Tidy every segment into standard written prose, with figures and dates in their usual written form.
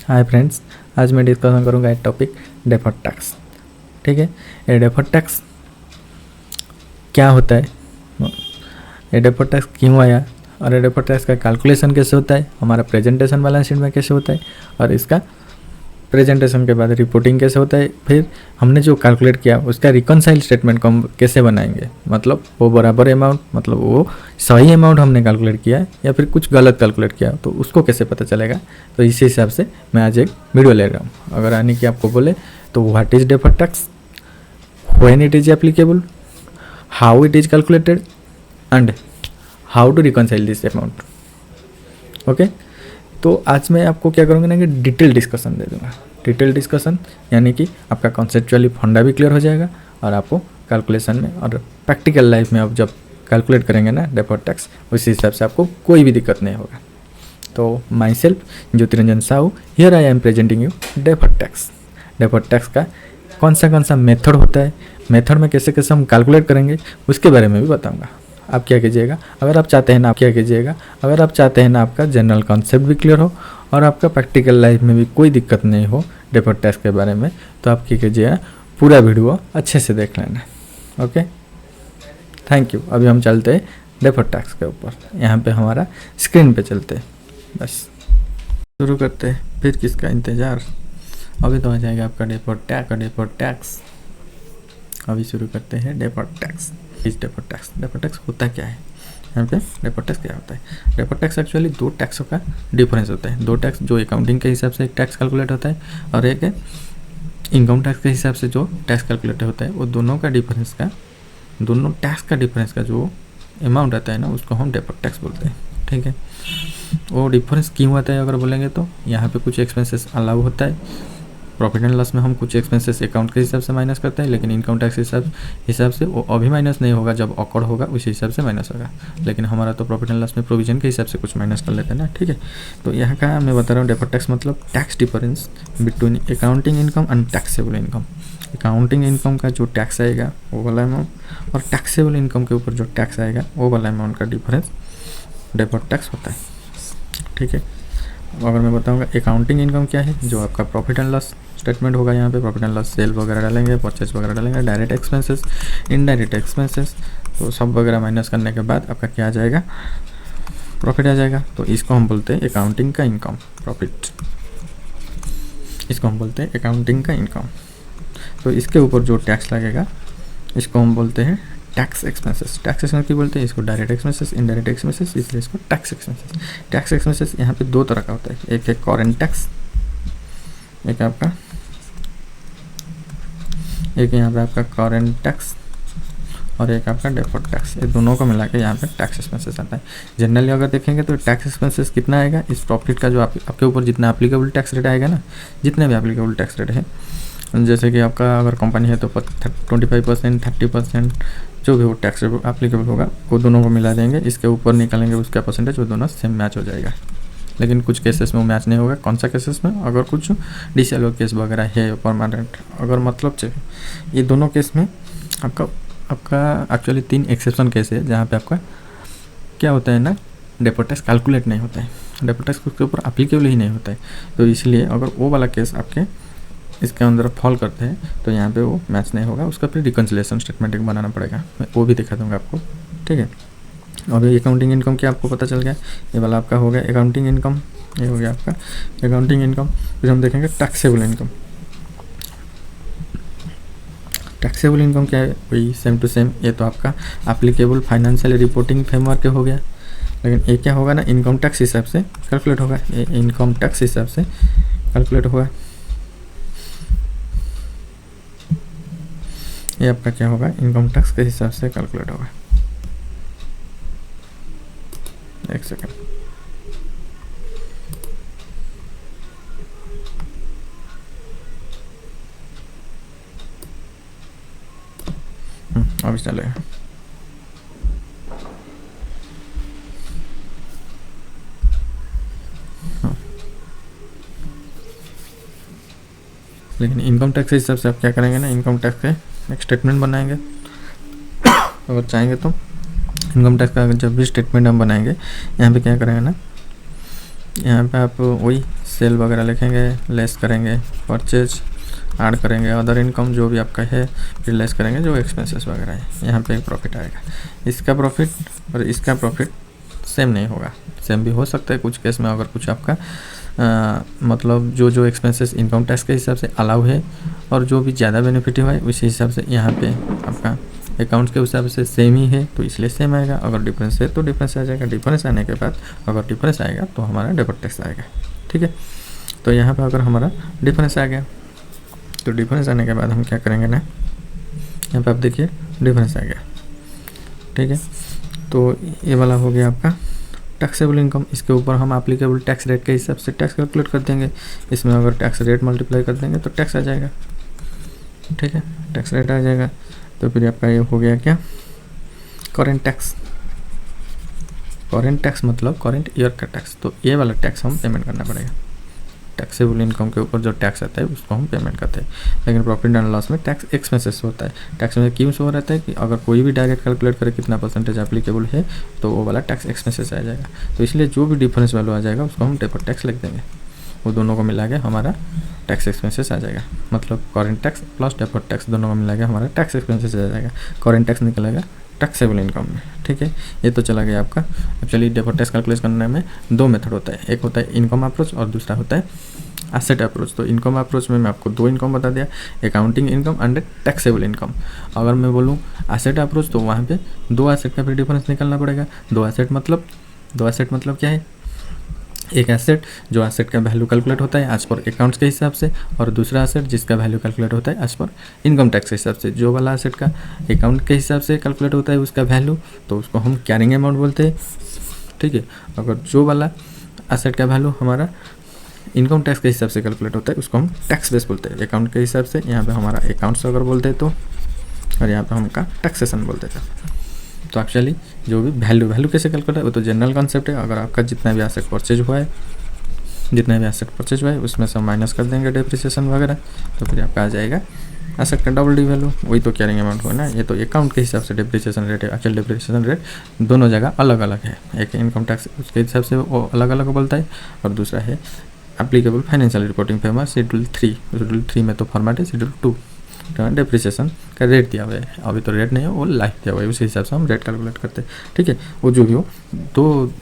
Hi friends, आज मैं discussion करूंगा एक टॉपिक डेफर्ड टैक्स। ठीक है, ये डेफर्ड टैक्स क्या होता है, ये डेफर्ड टैक्स क्यों आया और ये डेफर्ड टैक्स का कैलकुलेशन कैसे होता है, हमारा प्रेजेंटेशन बैलेंस शीट में कैसे होता है और इसका प्रेजेंटेशन के बाद रिपोर्टिंग कैसे होता है। फिर हमने जो कैलकुलेट किया उसका रिकनसाइल स्टेटमेंट को हम कैसे बनाएंगे, मतलब वो बराबर अमाउंट, मतलब वो सही अमाउंट हमने कैलकुलेट किया है या फिर कुछ गलत कैलकुलेट किया तो उसको कैसे पता चलेगा। तो इसी हिसाब से मैं आज एक वीडियो ले रहा हूँ। अगर यानी कि आपको बोले तो what is deferred tax, when it is applicable, how it is calculated and how to reconcile this amount. Okay, तो आज मैं आपको क्या करूँगा ना कि डिटेल डिस्कशन दे दूँगा। डिटेल डिस्कशन यानी कि आपका कॉन्सेप्चुअली फंडा भी क्लियर हो जाएगा और आपको कैलकुलेशन में और प्रैक्टिकल लाइफ में आप जब कैलकुलेट करेंगे ना डेफर्ड टैक्स, उसी हिसाब से आपको कोई भी दिक्कत नहीं होगा। तो my self Jyotiranjan Sahu, here I am presenting you deferred tax. Deferred tax का कौन सा मेथड होता है, मेथड में कैसे कैसे हम कैलकुलेट करेंगे उसके बारे में भी बताऊँगा। आप क्या कीजिएगा, अगर आप चाहते हैं ना, आप क्या कीजिएगा, अगर आप चाहते हैं ना आपका जनरल कॉन्सेप्ट भी क्लियर हो और आपका प्रैक्टिकल लाइफ में भी कोई दिक्कत नहीं हो डेफर्ड टैक्स के बारे में, तो आप क्या कीजिएगा, पूरा वीडियो अच्छे से देख लेना। Okay, thank you. अभी हम चलते हैं डेफर्ड टैक्स के ऊपर, यहाँ पे हमारा स्क्रीन पे चलते हैं, बस शुरू करते हैं। फिर किसका इंतज़ार, अभी तो आ जाएगा आपका डेफर्ड टैक्स। अभी शुरू करते हैं डेफर्ड टैक्स। इस डेफर्ड टैक्स होता क्या है, यहाँ पे डेफर्ड टैक्स क्या होता है। डेफर्ड टैक्स एक्चुअली दो टैक्सों का डिफरेंस होता है। दो टैक्स जो अकाउंटिंग के हिसाब से एक टैक्स कैलकुलेट होता है और एक इनकम टैक्स के हिसाब से जो टैक्स कैलकुलेट होता है। वो दोनों टैक्स का डिफरेंस का जो अमाउंट आता है ना, उसको हम डेफर्ड टैक्स बोलते हैं। ठीक है, वो डिफरेंस क्यों आता है अगर बोलेंगे तो यहाँ पे कुछ एक्सपेंसेस अलाउ होता है। प्रॉफिट एंड लॉस में हम कुछ एक्सपेंसेस अकाउंट के हिसाब से माइनस करते हैं, लेकिन इनकम टैक्स हिसाब से वो अभी माइनस नहीं होगा, जब ऑकड़ होगा उसी हिसाब से माइनस होगा। लेकिन हमारा तो प्रॉफिट एंड लॉस में प्रोविजन के हिसाब से कुछ माइनस कर लेते हैं ना। ठीक है, तो यहाँ का मैं बता रहा हूँ डेफर्ड टैक्स मतलब tax difference between accounting income and taxable income. Accounting income का जो टैक्स आएगा वो वाला अमाउंट और टैक्सेबल इनकम के ऊपर जो टैक्स आएगा वो वाला अमाउंट का डिफरेंस डेफर्ड टैक्स होता है। ठीक है, अगर मैं बताऊँगा अकाउंटिंग इनकम क्या है, जो आपका प्रॉफिट एंड लॉस स्टेटमेंट होगा, यहाँ पे प्रॉफिट एंड लॉस सेल वगैरह डालेंगे, परचेस वगैरह डालेंगे, डायरेक्ट एक्सपेंसेस, इनडायरेक्ट एक्सपेंसेस, तो सब वगैरह माइनस करने के बाद आपका क्या आ जाएगा, प्रॉफिट आ जाएगा। तो इसको हम बोलते हैं अकाउंटिंग का इनकम, प्रॉफिट, इसको हम बोलते हैं अकाउंटिंग का इनकम। तो इसके ऊपर जो टैक्स लगेगा इसको हम बोलते हैं टैक्स एक्सपेंसेस। टैक्स एक्सपेंस की बोलते हैं इसको डायरेक्ट एक्सपेंसेस, इनडायरेक्ट एक्सपेंसेस, इसलिए इसको टैक्स एक्सपेंसेस। टैक्स एक्सपेंसेस यहाँ पे दो तरह का होता है, एक है करेंट टैक्स, एक यहाँ पे आपका करेंट टैक्स और एक आपका डेफर्ड टैक्स। ये दोनों को मिला के यहाँ पे टैक्स एक्सपेंसेस आता है। जनरली अगर देखेंगे तो टैक्स एक्सपेंसेस कितना आएगा, इस प्रॉफिट का जो आपके ऊपर जितना एप्लीकेबल टैक्स रेट आएगा ना, जितने भी एप्लीकेबल टैक्स रेट है, जैसे कि आपका अगर कंपनी है तो 25%, 30%, जो भी वो टैक्स एप्लीकेबल होगा वो दोनों को मिला देंगे, इसके ऊपर निकालेंगे उसका परसेंटेज, वो दोनों सेम मैच हो जाएगा। लेकिन कुछ केसेस में वो मैच नहीं होगा। कौन सा केसेस में, अगर कुछ डिसअलाउ केस वगैरह है परमानेंट, अगर मतलब ये दोनों केस में आपका एक्चुअली 3 एक्सेप्शन केस है जहाँ पे आपका क्या होता है ना, डेफर्ड टैक्स कैलकुलेट नहीं होता है, डेफर्ड टैक्स उसके ऊपर एप्लीकेबल ही नहीं होता है। तो इसलिए अगर वो वाला केस आपके इसके अंदर फॉल करते हैं तो यहाँ पे वो मैच नहीं होगा, उसका फिर रिकन्सिलिएशन स्टेटमेंट एक बनाना पड़ेगा, मैं वो भी दिखा दूँगा आपको। ठीक है, अभी अकाउंटिंग इनकम क्या आपको पता चल गया, ये वाला आपका हो गया अकाउंटिंग इनकम, ये हो गया आपका अकाउंटिंग इनकम। फिर हम देखेंगे टैक्सेबल इनकम। टैक्सेबल इनकम क्या है, वही सेम टू सेम, ये तो आपका एप्लीकेबल फाइनेंशियल रिपोर्टिंग फ्रेमवर्क हो गया। लेकिन ये क्या होगा ना, इनकम टैक्स हिसाब से कैलकुलेट होगा, ये इनकम टैक्स हिसाब से कैलकुलेट होगा। ये आपका क्या होगा, इनकम टैक्स के हिसाब से कैलकुलेट होगा। एक सेकेंड, अभी चलेगा। लेकिन इनकम टैक्स के हिसाब से आप क्या करेंगे ना, इनकम टैक्स के एक स्टेटमेंट बनाएंगे। अगर चाहेंगे तो इनकम टैक्स का जब भी स्टेटमेंट हम बनाएंगे, यहाँ पे क्या करेंगे ना, यहाँ पे आप वही सेल वगैरह लिखेंगे, लेस करेंगे परचेज, ऐड करेंगे अदर इनकम जो भी आपका है, फिर लेस करेंगे जो एक्सपेंसेस वगैरह है। यहाँ पे एक प्रॉफिट आएगा। इसका प्रॉफिट और इसका प्रॉफिट सेम नहीं होगा, सेम भी हो सकता है कुछ केस में, अगर कुछ आपका मतलब जो एक्सपेंसेस इनकम टैक्स के हिसाब से अलाउ है और जो भी ज़्यादा बेनिफिट हुआ है उसी हिसाब से यहाँ पे आपका अकाउंट्स के हिसाब से सेम ही है तो इसलिए सेम आएगा। अगर डिफरेंस है तो डिफरेंस आ जाएगा। डिफरेंस आने के बाद अगर डिफरेंस आएगा तो हमारा डेफर्ड टैक्स आएगा। ठीक है, तो यहाँ पर अगर हमारा डिफरेंस आ गया तो डिफरेंस आने के बाद हम क्या करेंगे ना, यहाँ पे आप देखिए डिफरेंस आ गया। ठीक है, तो ये वाला हो गया आपका टैक्सेबल इनकम। इसके ऊपर हम एप्लीकेबल टैक्स रेट के हिसाब से टैक्स कैलकुलेट कर देंगे। इसमें अगर टैक्स रेट मल्टीप्लाई कर देंगे तो टैक्स आ जाएगा। ठीक है, टैक्स रेट आ जाएगा। तो फिर आपका ये हो गया क्या, करेंट टैक्स। करेंट टैक्स मतलब करेंट ईयर का टैक्स। तो ये वाला टैक्स हम पेमेंट करना पड़ेगा। टैक्सेबल इनकम के ऊपर जो टैक्स आता है उसको हम पेमेंट करते हैं। लेकिन प्रॉफिट एंड लॉस में टैक्स एक्सपेंसेस होता है। टैक्स में क्यों शो रहता है कि अगर कोई भी डायरेक्ट कैलकुलेट करे कितना परसेंटेज एप्लीकेबल है तो वो वाला टैक्स एक्सपेंसेस आ जाएगा। तो इसलिए जो भी डिफरेंस वैल्यू आ जाएगा उसको हम डेफर्ड टैक्स लिख देंगे। वो दोनों को मिला के हमारा टैक्स एक्सपेंसेस आ जाएगा। मतलब current tax plus deferred tax दोनों को मिला के हमारा टैक्स एक्सपेंसेस आ जाएगा। करेंट टैक्स निकलेगा टैक्सेबल इनकम में। ठीक है, ये तो चला गया आपका। एक्चुअली डेफर्ड टैक्स कैलकुलेट करने में दो मेथड होता है, एक होता है इनकम अप्रोच और दूसरा होता है एसेट अप्रोच। तो इनकम अप्रोच में मैं आपको दो इनकम बता दिया, accounting income and taxable income. अगर मैं बोलूँ एसेट अप्रोच तो वहाँ पे दो एसेट का फिर डिफरेंस निकालना पड़ेगा। दो एसेट मतलब क्या है, एक एसेट जो एसेट का वैल्यू कैलकुलेट होता है एज पर अकाउंट्स के हिसाब से, और दूसरा एसेट जिसका वैल्यू कैलकुलेट होता है एज पर इनकम टैक्स के हिसाब से। जो वाला एसेट का अकाउंट के हिसाब से कैलकुलेट होता है उसका वैल्यू तो उसको हम कैरिंग अमाउंट बोलते हैं। ठीक है, अगर जो वाला एसेट का वैल्यू हमारा इनकम टैक्स के हिसाब से कैलकुलेट होता है उसको हम टैक्स बेस बोलते हैं। अकाउंट के हिसाब से यहाँ पे हमारा अकाउंट्स अगर बोलते हैं तो, और यहाँ पे हमका टैक्सेशन बोलते थे। तो एक्चुअली जो भी वैल्यू कैसे कैलकुलेट है वो तो जनरल कॉन्सेप्ट है। अगर आपका जितना भी एसेट परचेज हुआ है उसमें से माइनस कर देंगे डेप्रिसिएशन वगैरह, तो फिर आपका आ जाएगा एसेट का डबल डी वैल्यू। वही तो कैरिंग अमाउंट हुआ ना। ये तो अकाउंट के हिसाब से डेप्रिसिएशन रेट है। एक्चुअल डेप्रिसिएशन रेट दोनों जगह अलग अलग है। एक इनकम टैक्स उसके हिसाब से वो अलग अलग बोलता है और दूसरा है applicable financial reporting famous schedule 3 में तो फॉर्मेट है शेड्यूल 2 डेप्रिसिएशन का रेट दिया हुआ है। अभी तो रेट नहीं है, वो लाइफ दिया हुआ है, उसी हिसाब से हम रेट कैलकुलेट करते हैं। ठीक है, वो जो भी हो, दो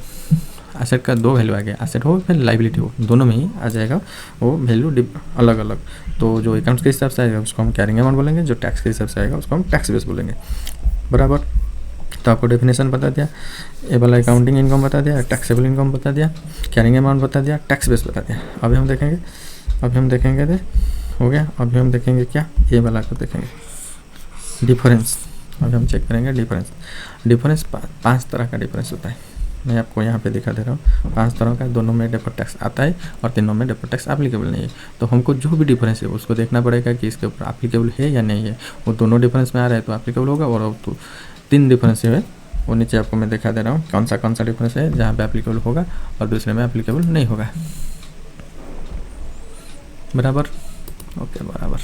एसेट का दो वैल्यू आ गया, एसेट हो फिर लाइबिलिटी हो, दोनों में ही आ जाएगा वो वैल्यू अलग अलग। तो जो अकाउंट्स के हिसाब से आएगा उसको हम कैरिंग अमाउंट बोलेंगे, जो टैक्स के हिसाब से आएगा उसको हम टैक्स बेस बोलेंगे। बराबर। तो आपको डेफिनेशन बता दिया, ये वाला अकाउंटिंग इनकम बता दिया, टैक्सेबल इनकम बता दिया, कैरिंग अमाउंट बता दिया, टैक्स बेस बता दिया। अभी हम देखेंगे थे हो गया। अभी हम देखेंगे क्या, ये वाला को देखेंगे डिफरेंस। अभी हम चेक करेंगे डिफरेंस 5 तरह का डिफरेंस होता है। मैं आपको यहाँ पे दिखा दे रहा हूँ 5 तरह का। दोनों में डेफर्ड टैक्स आता है और तीनों में डेफर्ड टैक्स एप्लीकेबल नहीं है। तो हमको जो भी डिफरेंस है उसको देखना पड़ेगा कि इसके ऊपर एप्लीकेबल है या नहीं है। वो दोनों डिफरेंस में आ रहा है तो एप्लीकेबल होगा, और तो 3 डिफरेंस है वो नीचे आपको मैं दिखा दे रहा हूँ कौन सा डिफरेंस है जहाँ पे एप्लीकेबल होगा और दूसरे में एप्लीकेबल नहीं होगा। बराबर, ओके बराबर।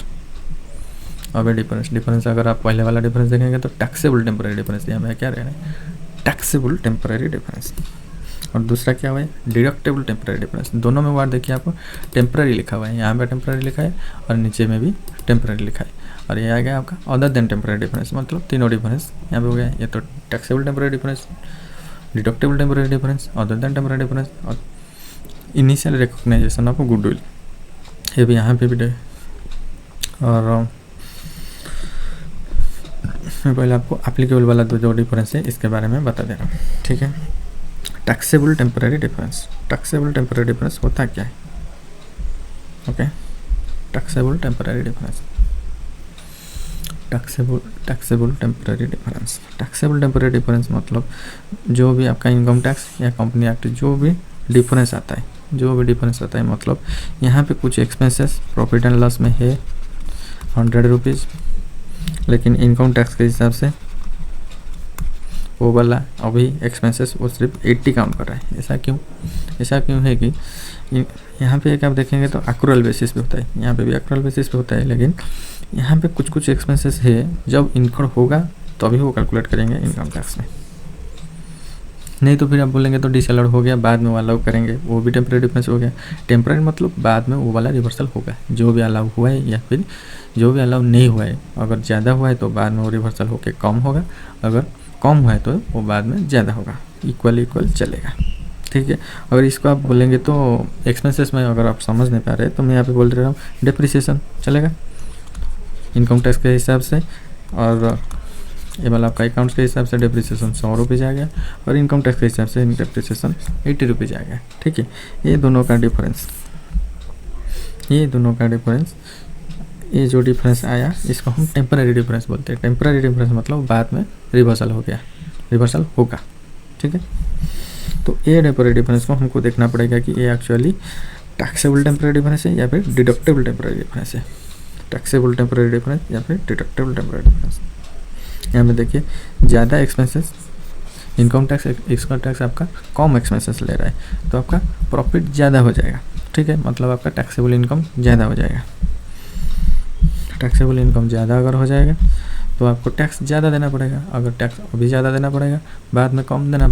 अब डिफरेंस अगर आप पहले वाला डिफरेंस देखेंगे तो टैक्सेबल टेम्पररी डिफरेंस, यहाँ पे क्या रह रहा है टैक्सेबल टेम्पररी डिफरेंस, और दूसरा क्या हुआ है डिडक्टेबल टेम्पररी डिफरेंस। दोनों में वर्ड देखिए आपको टेम्पररी लिखा हुआ है, यहाँ पे टेम्पररी लिखा है और नीचे में भी टेम्पररी लिखा है। और ये आ गया आपका अदर देन टेम्पररी डिफरेंस, मतलब तीनों डिफरेंस यहाँ पे हो गया। ये तो taxable temporary difference, deductible temporary difference, other than temporary difference, और इनिशियल रिकॉग्नाइजेशन ऑफ गुडविल, ये भी यहाँ पे भी। और मैं पहले आपको एप्लीकेबल वाला जो डिफरेंस है इसके बारे में बता दे रहा हूँ। ठीक है, टैक्सेबल टेम्पररी डिफरेंस होता क्या है। ओके, टैक्सेबल टेम्पररी डिफरेंस मतलब जो भी आपका इनकम टैक्स या कंपनी एक्ट जो भी डिफरेंस आता है मतलब यहाँ पे कुछ एक्सपेंसेस प्रॉफिट एंड लॉस में है 100 रुपीज़, लेकिन इनकम टैक्स के हिसाब से वो वाला अभी एक्सपेंसेस वो सिर्फ 80 काउंट कर रहा है। ऐसा क्यों है कि यहाँ पे एक आप देखेंगे तो एक्रूअल बेसिस पे होता है, यहाँ पे भी एक्रूअल बेसिस पे होता है, लेकिन यहाँ पे कुछ एक्सपेंसेस है जब इनकम होगा तभी वो कैलकुलेट करेंगे इनकम टैक्स में। नहीं तो फिर आप बोलेंगे तो डिसअलाउड हो गया, बाद में वो अलाउ करेंगे, वो भी टेम्परेरी डिफरेंस हो गया। टेम्परेरी मतलब बाद में वो वाला रिवर्सल होगा, जो भी अलाउ हुआ है या फिर जो भी अलाउ नहीं हुआ है। अगर ज़्यादा हुआ है तो बाद में वो रिवर्सल होकर कम होगा, अगर कम हुआ है तो वो बाद में ज़्यादा होगा, इक्वल चलेगा। ठीक है। अगर इसको आप बोलेंगे तो एक्सपेंसेस में अगर आप समझ नहीं पा रहे तो मैं यहाँ पे बोल रहा हूँ डेप्रिसिएशन चलेगा इनकम टैक्स के हिसाब से, और ये वाला आपका अकाउंट्स के हिसाब से डेप्रिसिएशन 100 रुपीज़ आ गया, और इनकम टैक्स के हिसाब से डेप्रिसिएशन 80 रुपीज़ आ गया। ठीक है। ये दोनों का डिफरेंस, ये जो डिफरेंस आया इसको हम टेम्पररी डिफरेंस बोलते हैं। टेम्पररी डिफरेंस मतलब बाद में रिवर्सल होगा। ठीक है। तो ये टेम्पररी डिफरेंस को हमको देखना पड़ेगा कि ये एक्चुअली टैक्सेबल टेम्पररी डिफरेंस है या फिर डिडक्टेबल टेम्पररी डिफरेंस है। टैक्सेबल टेम्पररी डिफरेंस या फिर डिडक्टेबल टेम्पररी डिफरेंस। यहाँ पे देखिए ज़्यादा एक्सपेंसेस, इनकम टैक्स आपका कम एक्सपेंसेस ले रहा है तो आपका प्रॉफिट ज़्यादा हो जाएगा। ठीक है। मतलब आपका टैक्सेबल इनकम ज़्यादा हो जाएगा। टैक्सेबल इनकम ज़्यादा अगर हो जाएगा तो आपको टैक्स ज़्यादा देना पड़ेगा। अगर टैक्स अभी ज़्यादा देना पड़ेगा, बाद में कम देना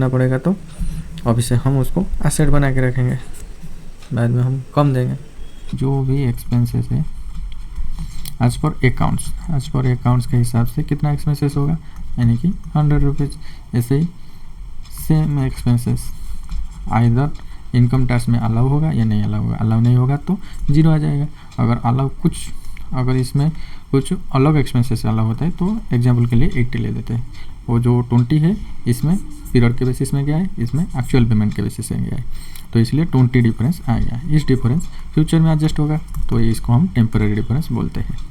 पड़ेगा, तो अभी से हम उसको एसेट बना के रखेंगे, बाद में हम कम देंगे। जो भी एक्सपेंसेस है एज पर अकाउंट्स के हिसाब से कितना एक्सपेंसेस होगा, यानी कि 100 रुपीज़। ऐसे ही same expenses either income tax में अलाउ होगा या नहीं अलाउ होगा। अलाउ नहीं होगा तो 0 आ जाएगा। अगर इसमें कुछ अलग एक्सपेंसेस अलाउ होता है तो एग्जाम्पल के लिए 80 ले देते हैं। वो जो 20 है इसमें पीरियड के बेसिस में गया है, इसमें एक्चुअल पेमेंट के बेसिस में गया है, तो इसलिए 20 डिफरेंस आ गया। इस डिफरेंस फ्यूचर में एडजस्ट होगा तो इसको हम टेम्पररी डिफरेंस बोलते हैं।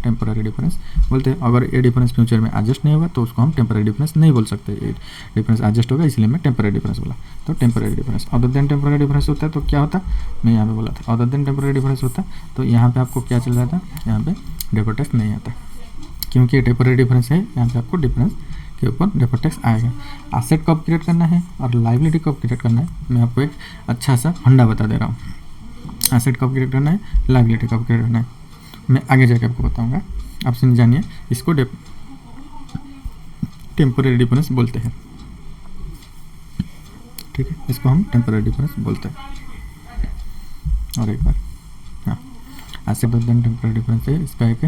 अगर ये डिफरेंस फ्यूचर में एडजस्ट नहीं होगा तो उसको हम टेम्पररी डिफरेंस नहीं बोल सकते। ये डिफरेंस एडजस्ट होगा इसलिए मैं टेम्पररी डिफरेंस बोला। तो temporary difference other than temporary difference होता है तो क्या होता, मैं यहाँ पे बोला था अदर देन टेम्पररी डिफरेंस होता तो यहाँ पे आपको क्या चल रहा था, यहाँ पे डेफर्ड टैक्स नहीं आता, क्योंकि ये टेम्पररी डिफरेंस है। यहाँ पे आपको डिफरेंस के ऊपर डेफर्ड टैक्स आएगा। एसेट कब क्रिएट करना है और लाइबिलिटी कब क्रिएट करना है, मैं आपको एक अच्छा सा फंडा बता दे रहा हूँ। एसेट कब क्रिएट करना है, लाइबिलिटी कब क्रिएट करना है, मैं आगे जाके आपको बताऊँगा। आप सुन जानिए, इसको टेम्पररी डिफरेंस बोलते हैं। ठीक है, इसको हम टेम्पररी डिफरेंस बोलते हैं। और एक बार हाँ, एसेट देन टेम्पररी डिफरेंस है इसका एक।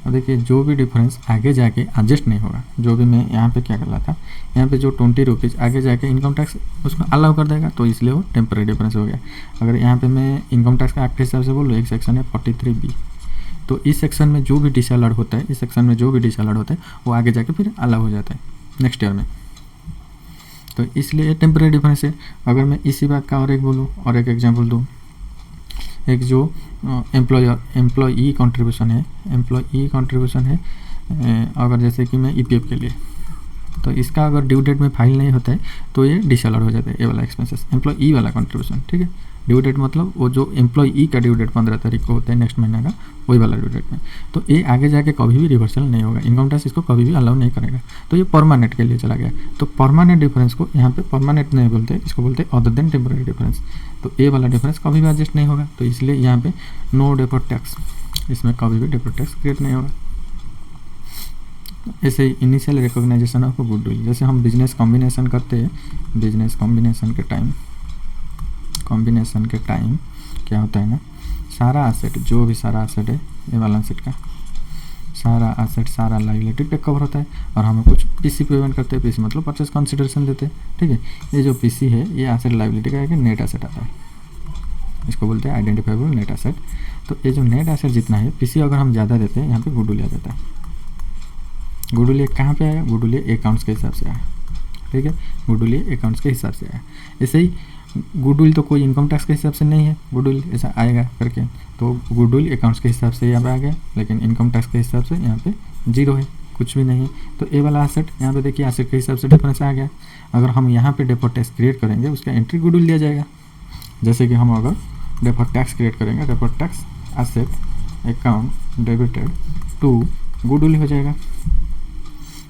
और देखिए जो भी डिफरेंस आगे जाके एडजस्ट नहीं होगा, जो भी मैं यहाँ पे क्या कर रहा था, यहाँ पे जो 20 रुपीज़ आगे जाके इनकम टैक्स उसको अलाउ कर देगा तो इसलिए वो टेम्पररी डिफरेंस हो गया। अगर यहाँ पे मैं इनकम टैक्स का एक्ट हिसाब से बोलूँ, एक सेक्शन है 43B, तो इस सेक्शन में जो भी डिसअलाउड होता है, वो आगे जाके फिर अलाउ हो जाता है नेक्स्ट ईयर में, तो इसलिए टेम्पररी डिफरेंस है। अगर मैं इसी बात का और एक बोलूँ और एक एग्जांपल दूँ, एक जो एम्प्लॉई कंट्रीब्यूशन है, अगर जैसे कि मैं EPF के लिए, तो इसका अगर ड्यू डेट में फाइल नहीं होता है तो ये डिसअलाउड हो जाता है, ये वाला एक्सपेंसेस एम्प्लॉई वाला कंट्रीब्यूशन। ठीक है। ड्यू डेट मतलब वो जो एम्प्लॉई का ड्यू डेट 15 तारीख को होता है नेक्स्ट महीना का, वही वाला ड्यू डेट में, तो ये आगे जाके कभी भी रिवर्सल नहीं होगा। इनकम टैक्स इसको कभी भी अलाउ नहीं करेगा, तो ये परमानेंट के लिए चला गया। तो परमानेंट डिफरेंस को यहाँ पे परमानेंट नहीं बोलते, इसको बोलते हैं अदर देन टेम्पररी डिफरेंस। तो ये वाला डिफरेंस कभी भी एडजस्ट नहीं होगा, तो इसलिए यहाँ पे नो डेफर्ड टैक्स, इसमें कभी भी डेफर्ड टैक्स क्रिएट नहीं होगा। ऐसे ही इनिशियल रिकॉग्नाइजेशन ऑफ गुडविल, जैसे हम बिजनेस कॉम्बिनेशन करते हैं, बिजनेस कॉम्बिनेशन के टाइम क्या होता है ना, सारा एसेट, जो भी सारा एसेट है, ये बैलेंस शीट का सारा एसेट सारा लायबिलिटी पे कवर होता है, और हमें कुछ पीसी पेमेंट करते हैं। पीसी मतलब परचेस कंसिडरेशन देते हैं। ठीक है। ये जो पीसी है ये एसेट लायबिलिटी का एक नेट एसेट आता है, इसको बोलते हैं आइडेंटिफाइबल नेट एसेट। तो ये जो नेट एसेट जितना है, पीसी अगर हम ज़्यादा देते हैं, यहाँ पे गुडविल आ जाता है। गुडविल ये कहाँ पे आया, गुडविल ये अकाउंट्स के हिसाब से आया। ठीक है। गुडविल ये अकाउंट्स के हिसाब से आया। ऐसे ही गुडविल तो कोई इनकम टैक्स के हिसाब से नहीं है, गुडविल ऐसा आएगा करके, तो गुडविल अकाउंट्स के हिसाब से यहाँ पे आ गया, लेकिन इनकम टैक्स के हिसाब से यहाँ पे 0 है, कुछ भी नहीं है। तो ये वाला एसेट यहाँ पे देखिए एसेट के हिसाब से डिफरेंस आ गया। अगर हम यहाँ पे डेफर्ड टैक्स क्रिएट करेंगे, उसका एंट्री गुडविल दिया जाएगा। जैसे कि हम अगर डेफर्ड टैक्स क्रिएट करेंगे, deferred tax asset account debited to goodwill हो जाएगा।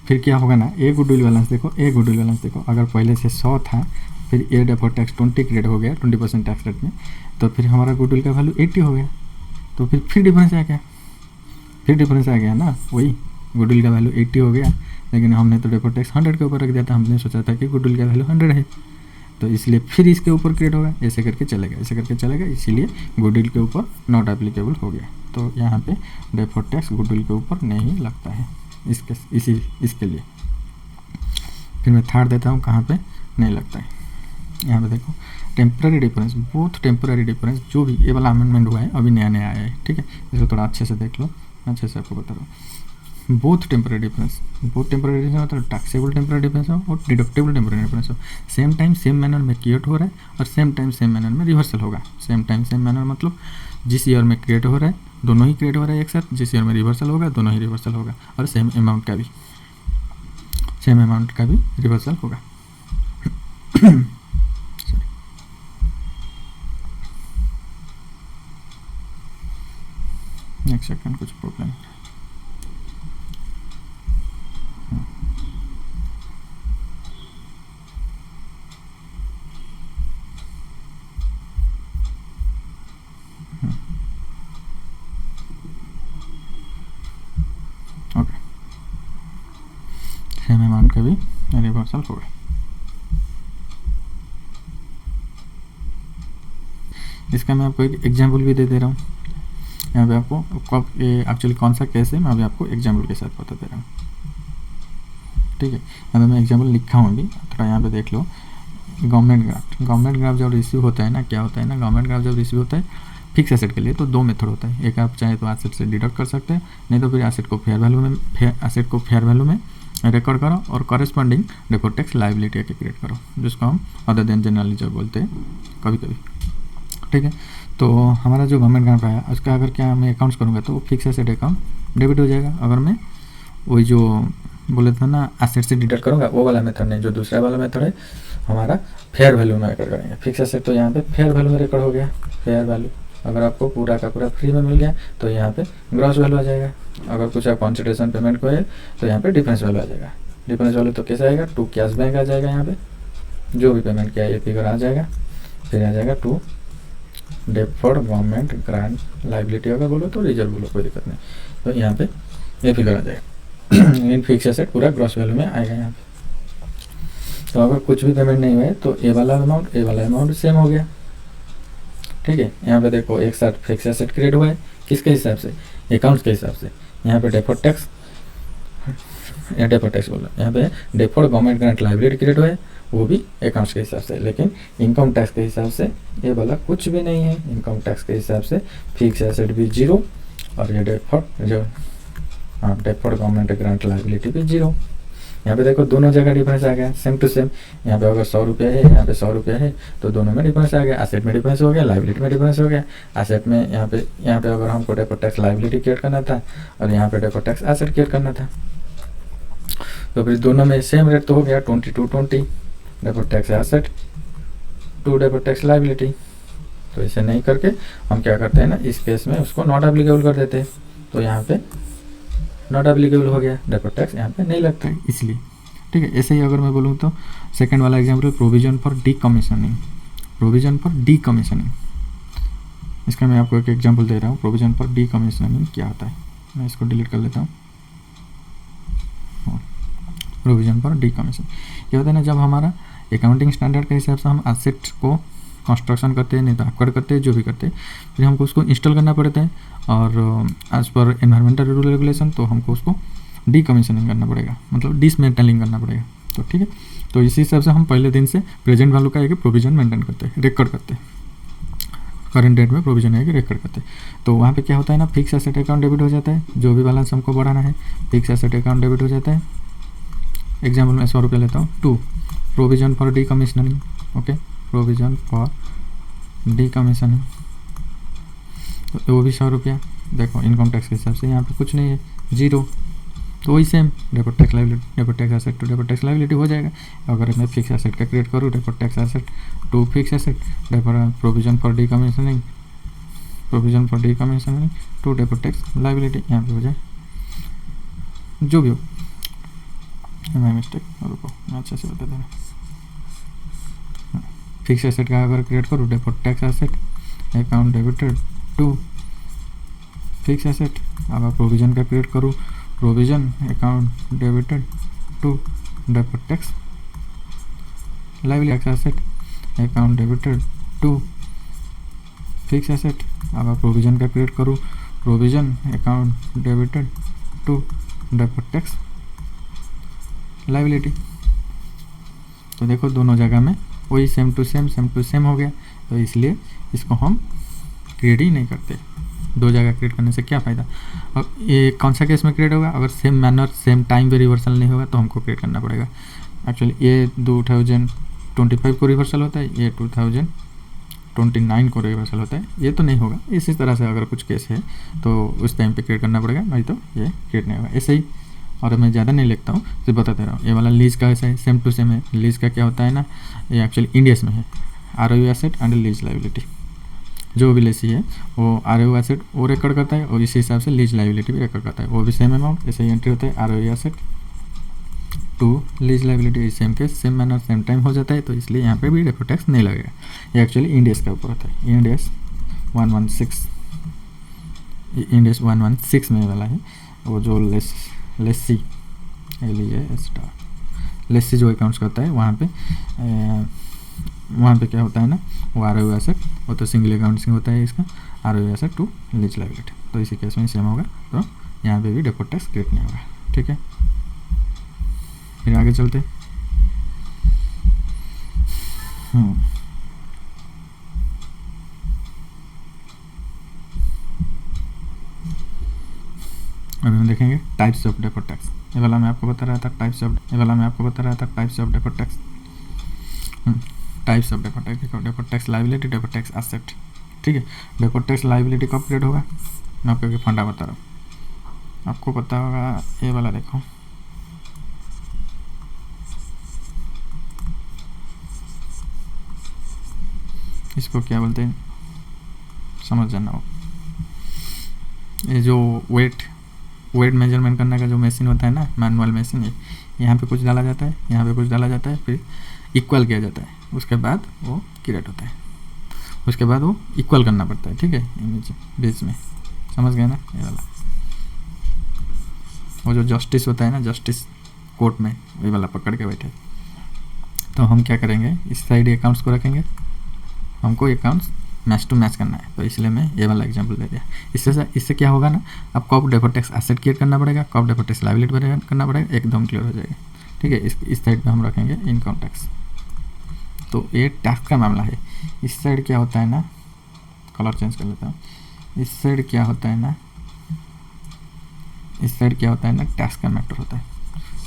फिर क्या होगा ना, ए गुडविल बैलेंस देखो, अगर पहले से 100 था, फिर ए डेफर्ड टैक्स 20 क्रिएट हो गया 20% टैक्स रेट में, तो फिर हमारा गुडविल का वैल्यू 80 हो गया। तो फिर डिफरेंस आ गया, ना, वही गुडविल का वैल्यू 80 हो गया। लेकिन हमने तो डेफर्ड टैक्स 100 के ऊपर रख दिया था, हमने सोचा था कि गुडविल का वैल्यू 100 है, तो इसलिए फिर इसके ऊपर क्रिएट होगा, ऐसे करके चलेगा, इसीलिए गुडविल के ऊपर नॉट एप्लीकेबल हो गया। तो यहाँ पे डेफर्ड टैक्स गुडविल के ऊपर नहीं लगता है इसके लिए। फिर मैं थर्ड देता हूँ कहाँ पे नहीं लगता है। यहाँ पे देखो temporary difference, both temporary difference, जो भी ये वाला अमेंडमेंट हुआ है अभी नया आया है, ठीक है, इसको थोड़ा अच्छे से देख लो, अच्छे से आपको बता रहा हूँ। बोथ टेम्पररी डिफरेंस मतलब टैक्सेबल टेम्पररी डिफरेंस हो और डिडक्टेबल टेम्पररी डिफरेंस हो, सेम टाइम सेम मैनर में क्रिएट हो रहा है और सेम टाइम सेम मैनर में रिवर्सल होगा। सेम टाइम सेम मैनर मतलब जिस ईयर में क्रिएट हो रहा है दोनों ही क्रिएट हो रहा है एक साथ, जिस ईयर में रिवर्सल होगा दोनों ही रिवर्सल होगा, और सेम अमाउंट का भी रिवर्सल होगा। एक सेकंड, कुछ प्रॉब्लम। ओके, सेम अमाउंट का भी रिवर्सल होगा। इसका मैं आपको एक एग्जाम्पल भी दे रहा हूँ। यहाँ पे आपको कब एक्चुअली कौन सा केस है मैं अभी आपको एग्जाम्पल के साथ बता दे रहा हूँ, ठीक है। यहाँ पे मैं एग्जाम्पल लिखा हूँ अभी, थोड़ा यहाँ पे देख लो। गवर्नमेंट ग्राफ जब रिसीव होता है ना, क्या होता है ना, गवर्नमेंट ग्राफ जब रिसीव होता है फिक्स एसेट के लिए तो दो मेथड होता है। एक आप चाहे तो एसेट से डिडक्ट कर सकते हैं, नहीं तो फिर एसेट को फेयर वैल्यू में रिकॉर्ड करो और corresponding deferred tax liability create करो, जिसको हम अदर देन जनरली जो बोलते हैं कभी कभी, ठीक है। तो हमारा जो गवर्नमेंट ग्रांट आया उसका अगर क्या मैं अकाउंट्स करूँगा तो फिक्स एसेट अकाउंट डेबिट हो जाएगा। अगर मैं वही जो बोले था ना एसेट से डिडक्ट करूँगा वो वाला मेथड नहीं, जो दूसरा वाला मेथड है हमारा फेयर वैल्यू में रिकॉर्ड करेंगे। फिक्स एसेट तो यहाँ पे फेयर वैल्यू में रिकॉर्ड हो गया। फेयर वैल्यू अगर आपको पूरा का पूरा फ्री में मिल गया तो यहाँ पे ग्रॉस वैल्यू आ जाएगा। अगर कुछ आप कंसिडरेशन पेमेंट को है तो यहाँ पे डिफरेंस वैल्यू आ जाएगा। डिफरेंस वैल्यू तो कैसे आएगा, टू कैश बैंक आ जाएगा, यहाँ पे जो भी पेमेंट किया ये फिगर आ जाएगा। फिर आ जाएगा to deferred government grant liability, अगर बोलो तो रिजर्व बोलो कोई दिक्कत नहीं, तो यहाँ पे ये फिगर आ जाएगा। इन फिक्स एसेट पूरा ग्रॉस वैल्यू में आएगा यहाँ पे। तो अगर कुछ भी पेमेंट नहीं हुआ है तो ये वाला अमाउंट सेम हो गया, ठीक है। यहाँ पे देखो एक साथ फिक्स एसेट क्रिएट हुआ है, किसके हिसाब से, अकाउंट्स के हिसाब से। यहाँ पे डेफर्ड टैक्स बोला, यहाँ पे deferred government grant liability create हुआ है, वो भी अकाउंट्स के हिसाब से। लेकिन इनकम टैक्स के हिसाब से ये वाला कुछ भी नहीं है। इनकम टैक्स के हिसाब से फिक्स एसेट भी जीरो और ये डेफर्ड गवर्नमेंट ग्रांट लायबिलिटी भी जीरो। यहाँ पे देखो दोनों जगह डिफरेंस आ गया, सेम टू सेम। यहाँ पे अगर 100 रुपये है, यहाँ पे 100 रुपये है, तो दोनों में डिफरेंस आ गया। एसेट में डिफरेंस हो गया, लायबिलिटी में डिफरेंस हो गया। एसेट में यहाँ पे अगर हमको डेफर्ड टैक्स लायबिलिटी क्रिएट करना था और यहाँ पे डेफर्ड टैक्स एसेट क्रिएट करना था, तो फिर दोनों में सेम रेट तो हो गया 20/20 deferred tax asset to deferred tax liability. तो इसे नहीं करके हम क्या करते हैं ना, इस केस में उसको नॉट एप्लीकेबल कर देते हैं। तो यहाँ पे नॉट एप्लीकेबल हो गया, डेफर्ड टैक्स यहाँ पे नहीं लगता है इसलिए, ठीक है। ऐसे ही अगर मैं बोलूँ तो सेकंड वाला एग्जाम्पल प्रोविजन फॉर डीकमीशनिंग। इसका मैं आपको एक एग्जाम्पल दे रहा हूँ। प्रोविजन फॉर डीकमीशनिंग क्या होता है, मैं इसको डिलीट कर लेता हूँ। प्रोविजन फॉर डीकमीशनिंग क्या होता है ना, जब हमारा अकाउंटिंग स्टैंडर्ड के हिसाब से हम एसेट को कंस्ट्रक्शन करते हैं, नहीं तो एक्वायर करते हैं, जो भी करते हैं, फिर हमको उसको इंस्टॉल करना पड़ता है और as per environmental rule regulation तो हमको उसको डीकमीशनिंग करना पड़ेगा, मतलब डिसमेंटलिंग करना पड़ेगा। तो ठीक है, तो इसी हिसाब से हम पहले दिन से प्रेजेंट वैल्यू का एक प्रोविजन मेंटेन करते हैं, रिकॉर्ड करते हैं। करंट डेट में प्रोविजन है कि रिकॉर्ड करते हैं। तो वहाँ पे क्या होता है ना, फिक्स एसेट अकाउंट डेबिट हो जाता है, जो भी बैलेंस हमको बढ़ाना है फिक्स एसेट अकाउंट डेबिट हो जाता है। एग्जाम्पल में 100 रुपये लेता हूँ। 2 provision for decommissioning, okay, provision for decommissioning तो वो भी 100 रुपया। देखो इनकम टैक्स के हिसाब से यहाँ पे कुछ नहीं है, जीरो, तो वही same deferred tax liability, deferred tax asset to deferred tax liability हो जाएगा। अगर मैं फिक्स एसेट का क्रिएट करूँ, deferred tax asset to fix asset, provision for decommissioning to deferred tax liability, यहाँ पे हो जाए जो भी हो। मैं मिस्टेक रुको, मैं अच्छे से बता देना। फिक्स एसेट का अगर क्रिएट करूँ, deferred tax asset account debited to fix asset. अगर प्रोविजन का क्रिएट करूँ, provision account debited to deferred tax liability asset account debited to fix asset. अगर प्रोविजन का क्रिएट करूँ, provision account debited to deferred tax liability. तो देखो दोनों जगह में वही सेम टू सेम हो गया, तो इसलिए इसको हम क्रिएट ही नहीं करते। दो जगह क्रिएट करने से क्या फ़ायदा। और ये कौन सा केस में क्रिएट होगा, अगर सेम मैनर सेम टाइम पे रिवर्सल नहीं होगा तो हमको क्रिएट करना पड़ेगा। एक्चुअली ये 2025 को रिवर्सल होता है, ये 2029 को रिवर्सल होता है, ये तो नहीं होगा। इसी तरह से अगर कुछ केस है तो उस टाइम पे क्रिएट करना पड़ेगा, नहीं तो ये क्रिएट नहीं होगा। ऐसे ही, और मैं ज़्यादा नहीं लिखता हूँ, सिर्फ बता दे रहा हूँ। ये वाला लीज का ऐसा है, सेम टू सेम है। लीज का क्या होता है ना, ये एक्चुअली इंडियस में है, ROU asset and lease liability. जो भी लेसी है वो ROU एसेट वो रिकॉर्ड करता है और इसी हिसाब से लीज लायबिलिटी भी रिकॉर्ड करता है, वो भी सेम अमाउंट। ऐसे ही एंट्री होता है ROU asset to lease liability, same case same manner same time हो जाता है, तो इसलिए यहाँ पे भी डेफर्ड टैक्स नहीं लगेगा। ये एक्चुअली इंडियस के ऊपर होता है, इंडियस 116 में वाला है। वो जो लेसी लेसी जो अकाउंट्स का होता है वहाँ पे क्या होता है ना, वो ROU एसेट, वो तो सिंगल अकाउंट होता है इसका, ROU asset to lease liability. तो इसी केस में सेम होगा, तो यहाँ पे भी डेफर्ड टैक्स क्रिएट नहीं होगा। ठीक है, फिर आगे चलते। अभी हम देखेंगे टाइप्स ऑफ डेफर्ड टैक्स। ये वाला मैं आपको बता रहा था types of deferred tax. Types of deferred tax liability, deferred tax asset. ठीक है, डेफर्ड टैक्स लायबिलिटी कब क्रिएट होगा, मैं आपको फंडा बता रहा हूँ। आपको पता होगा ये वाला, देखो इसको क्या बोलते हैं, समझ जाना हो। ये जो वेट मेजरमेंट करने का जो मशीन होता है ना, मैनुअल मशीन है, यहाँ पे कुछ डाला जाता है, यहाँ पे कुछ डाला जाता है, फिर इक्वल किया जाता है, उसके बाद वो क्रिएट होता है, उसके बाद वो इक्वल करना पड़ता है। ठीक है, इमेज बीच में, समझ गए ना। ये वाला वो जो जस्टिस होता है ना, जस्टिस कोर्ट में, वही वाला पकड़ के बैठे। तो हम क्या करेंगे, इस साइड अकाउंट्स को रखेंगे, हमको अकाउंट्स मैच टू मैच करना है, तो इसलिए मैं ये वाला एग्जांपल दे दिया। इससे क्या होगा ना, आपको अब डेफर्ड टैक्स एसेट क्रिएट करना पड़ेगा, कब डेफर्ड टैक्स लायबिलिटी करना पड़ेगा, एकदम क्लियर हो जाएगा। ठीक है, इस साइड पे हम रखेंगे इनकम टैक्स। तो ये टैक्स का मामला है। इस साइड क्या होता है ना, कलर चेंज कर लेता हूँ। इस साइड क्या होता है ना, टैक्स का मैटर होता है।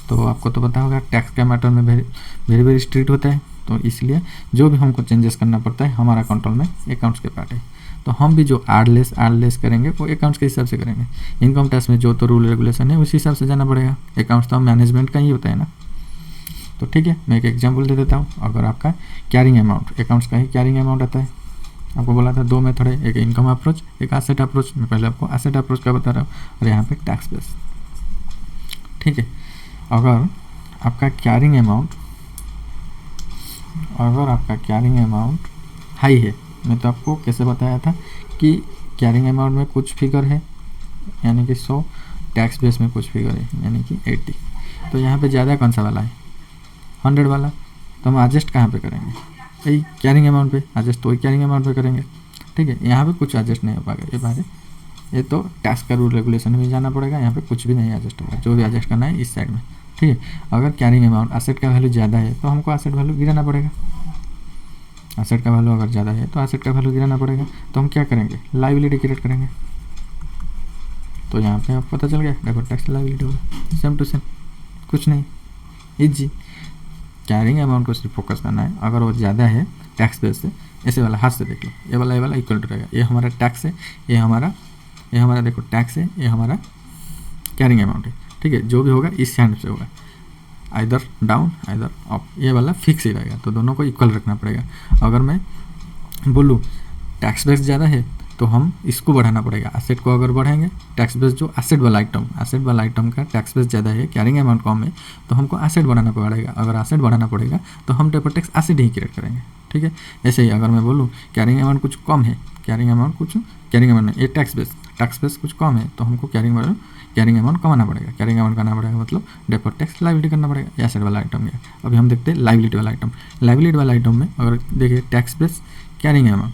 तो आपको तो पता होगा टैक्स का मैटर में वेरी स्ट्रिक्ट होता है, तो इसलिए जो भी हमको चेंजेस करना पड़ता है हमारा कंट्रोल में अकाउंट्स के पार्ट है। तो हम भी जो आर्डलेस करेंगे वो अकाउंट्स के हिसाब से करेंगे। इनकम टैक्स में जो तो रूल रेगुलेशन है उसी हिसाब से जाना पड़ेगा। अकाउंट्स तो मैनेजमेंट का ही होता है ना। तो ठीक है, मैं एक एग्जांपल दे देता हूँ। अगर आपका कैरिंग अमाउंट, अकाउंट्स का ही कैरिंग अमाउंट आता है, आपको बोला था दो मेथड है, एक इनकम अप्रोच, एक एसेट अप्रोच। मैं पहले आपको एसेट अप्रोच का बता रहा हूँ, और यहाँ पे टैक्स बेस। ठीक है, अगर आपका कैरिंग अमाउंट हाई है, मैं तो आपको कैसे बताया था कि कैरिंग अमाउंट में कुछ फिगर है यानी कि 100, टैक्स बेस में कुछ फिगर है यानी कि 80। तो यहाँ पे ज़्यादा कौन सा वाला है, 100 वाला। तो हम एडजस्ट कहाँ पे करेंगे, यही कैरिंग अमाउंट पे एडजस्ट, तो वही कैरिंग अमाउंट पे करेंगे। ठीक है, यहाँ पे कुछ एडजस्ट नहीं हो पाएगा, ये बात है। ये तो टैक्स का रूल रेगुलेशन में जाना पड़ेगा, यहाँ पे कुछ भी नहीं एडजस्ट होगा। जो भी एडजस्ट करना है इस साइड में। ठीक है, अगर कैरिंग अमाउंट एसेट का वैल्यू ज़्यादा है तो हमको एसेट वैल्यू गिराना पड़ेगा। एसेट का वैल्यू अगर ज़्यादा है तो एसेट का वैल्यू गिराना पड़ेगा। तो हम क्या करेंगे, लायबिलिटी क्रिएट करेंगे। तो यहाँ पे आपको पता चल गया डेफर्ड टैक्स लायबिलिटी होगा, सेम टू सेम, कुछ नहीं, इजी। कैरिंग अमाउंट को सिर्फ फोकस करना है। अगर वो ज़्यादा है टैक्स बेस से, ऐसे वाला हाथ से देख लो, ये वाला इक्वल टू रहेगा। ये हमारा टैक्स है, ये हमारा देखो टैक्स है, ये हमारा कैरिंग अमाउंट है। ठीक है, जो भी होगा इस हैंड से होगा, आइदर डाउन आइदर अप, ये वाला फिक्स ही रहेगा। तो दोनों को इक्वल रखना पड़ेगा। अगर मैं बोलूँ टैक्स बेस ज़्यादा है तो हम इसको बढ़ाना पड़ेगा, एसेट को अगर बढ़ाएंगे, टैक्स बेस जो एसेट वाला आइटम का टैक्स बेस ज़्यादा है, कैरिंग अमाउंट कम है, तो हमको एसेट बढ़ाना पड़ेगा। अगर एसेट बढ़ाना पड़ेगा तो हम डेफर्ड टैक्स एसेट ही क्रिएट करेंगे। ठीक है, ऐसे ही अगर मैं बोलूँ कैरिंग अमाउंट कुछ कम है, कैरिंग अमाउंट नहीं, ये टैक्स टैक्स बेस कुछ कम है तो हमको कैरिंग अमाउंट कमाना पड़ेगा। कैरिंग अमाउंट करना पड़ेगा मतलब डेफर्ड टैक्स लाइबिलिटी करना पड़ेगा। एसेट वाला आइटम है। अभी हम देखते हैं लाइबिलिटी वाला आइटम। लाइबिलिटी वाला आइटम में अगर देखिए tax base carrying amount,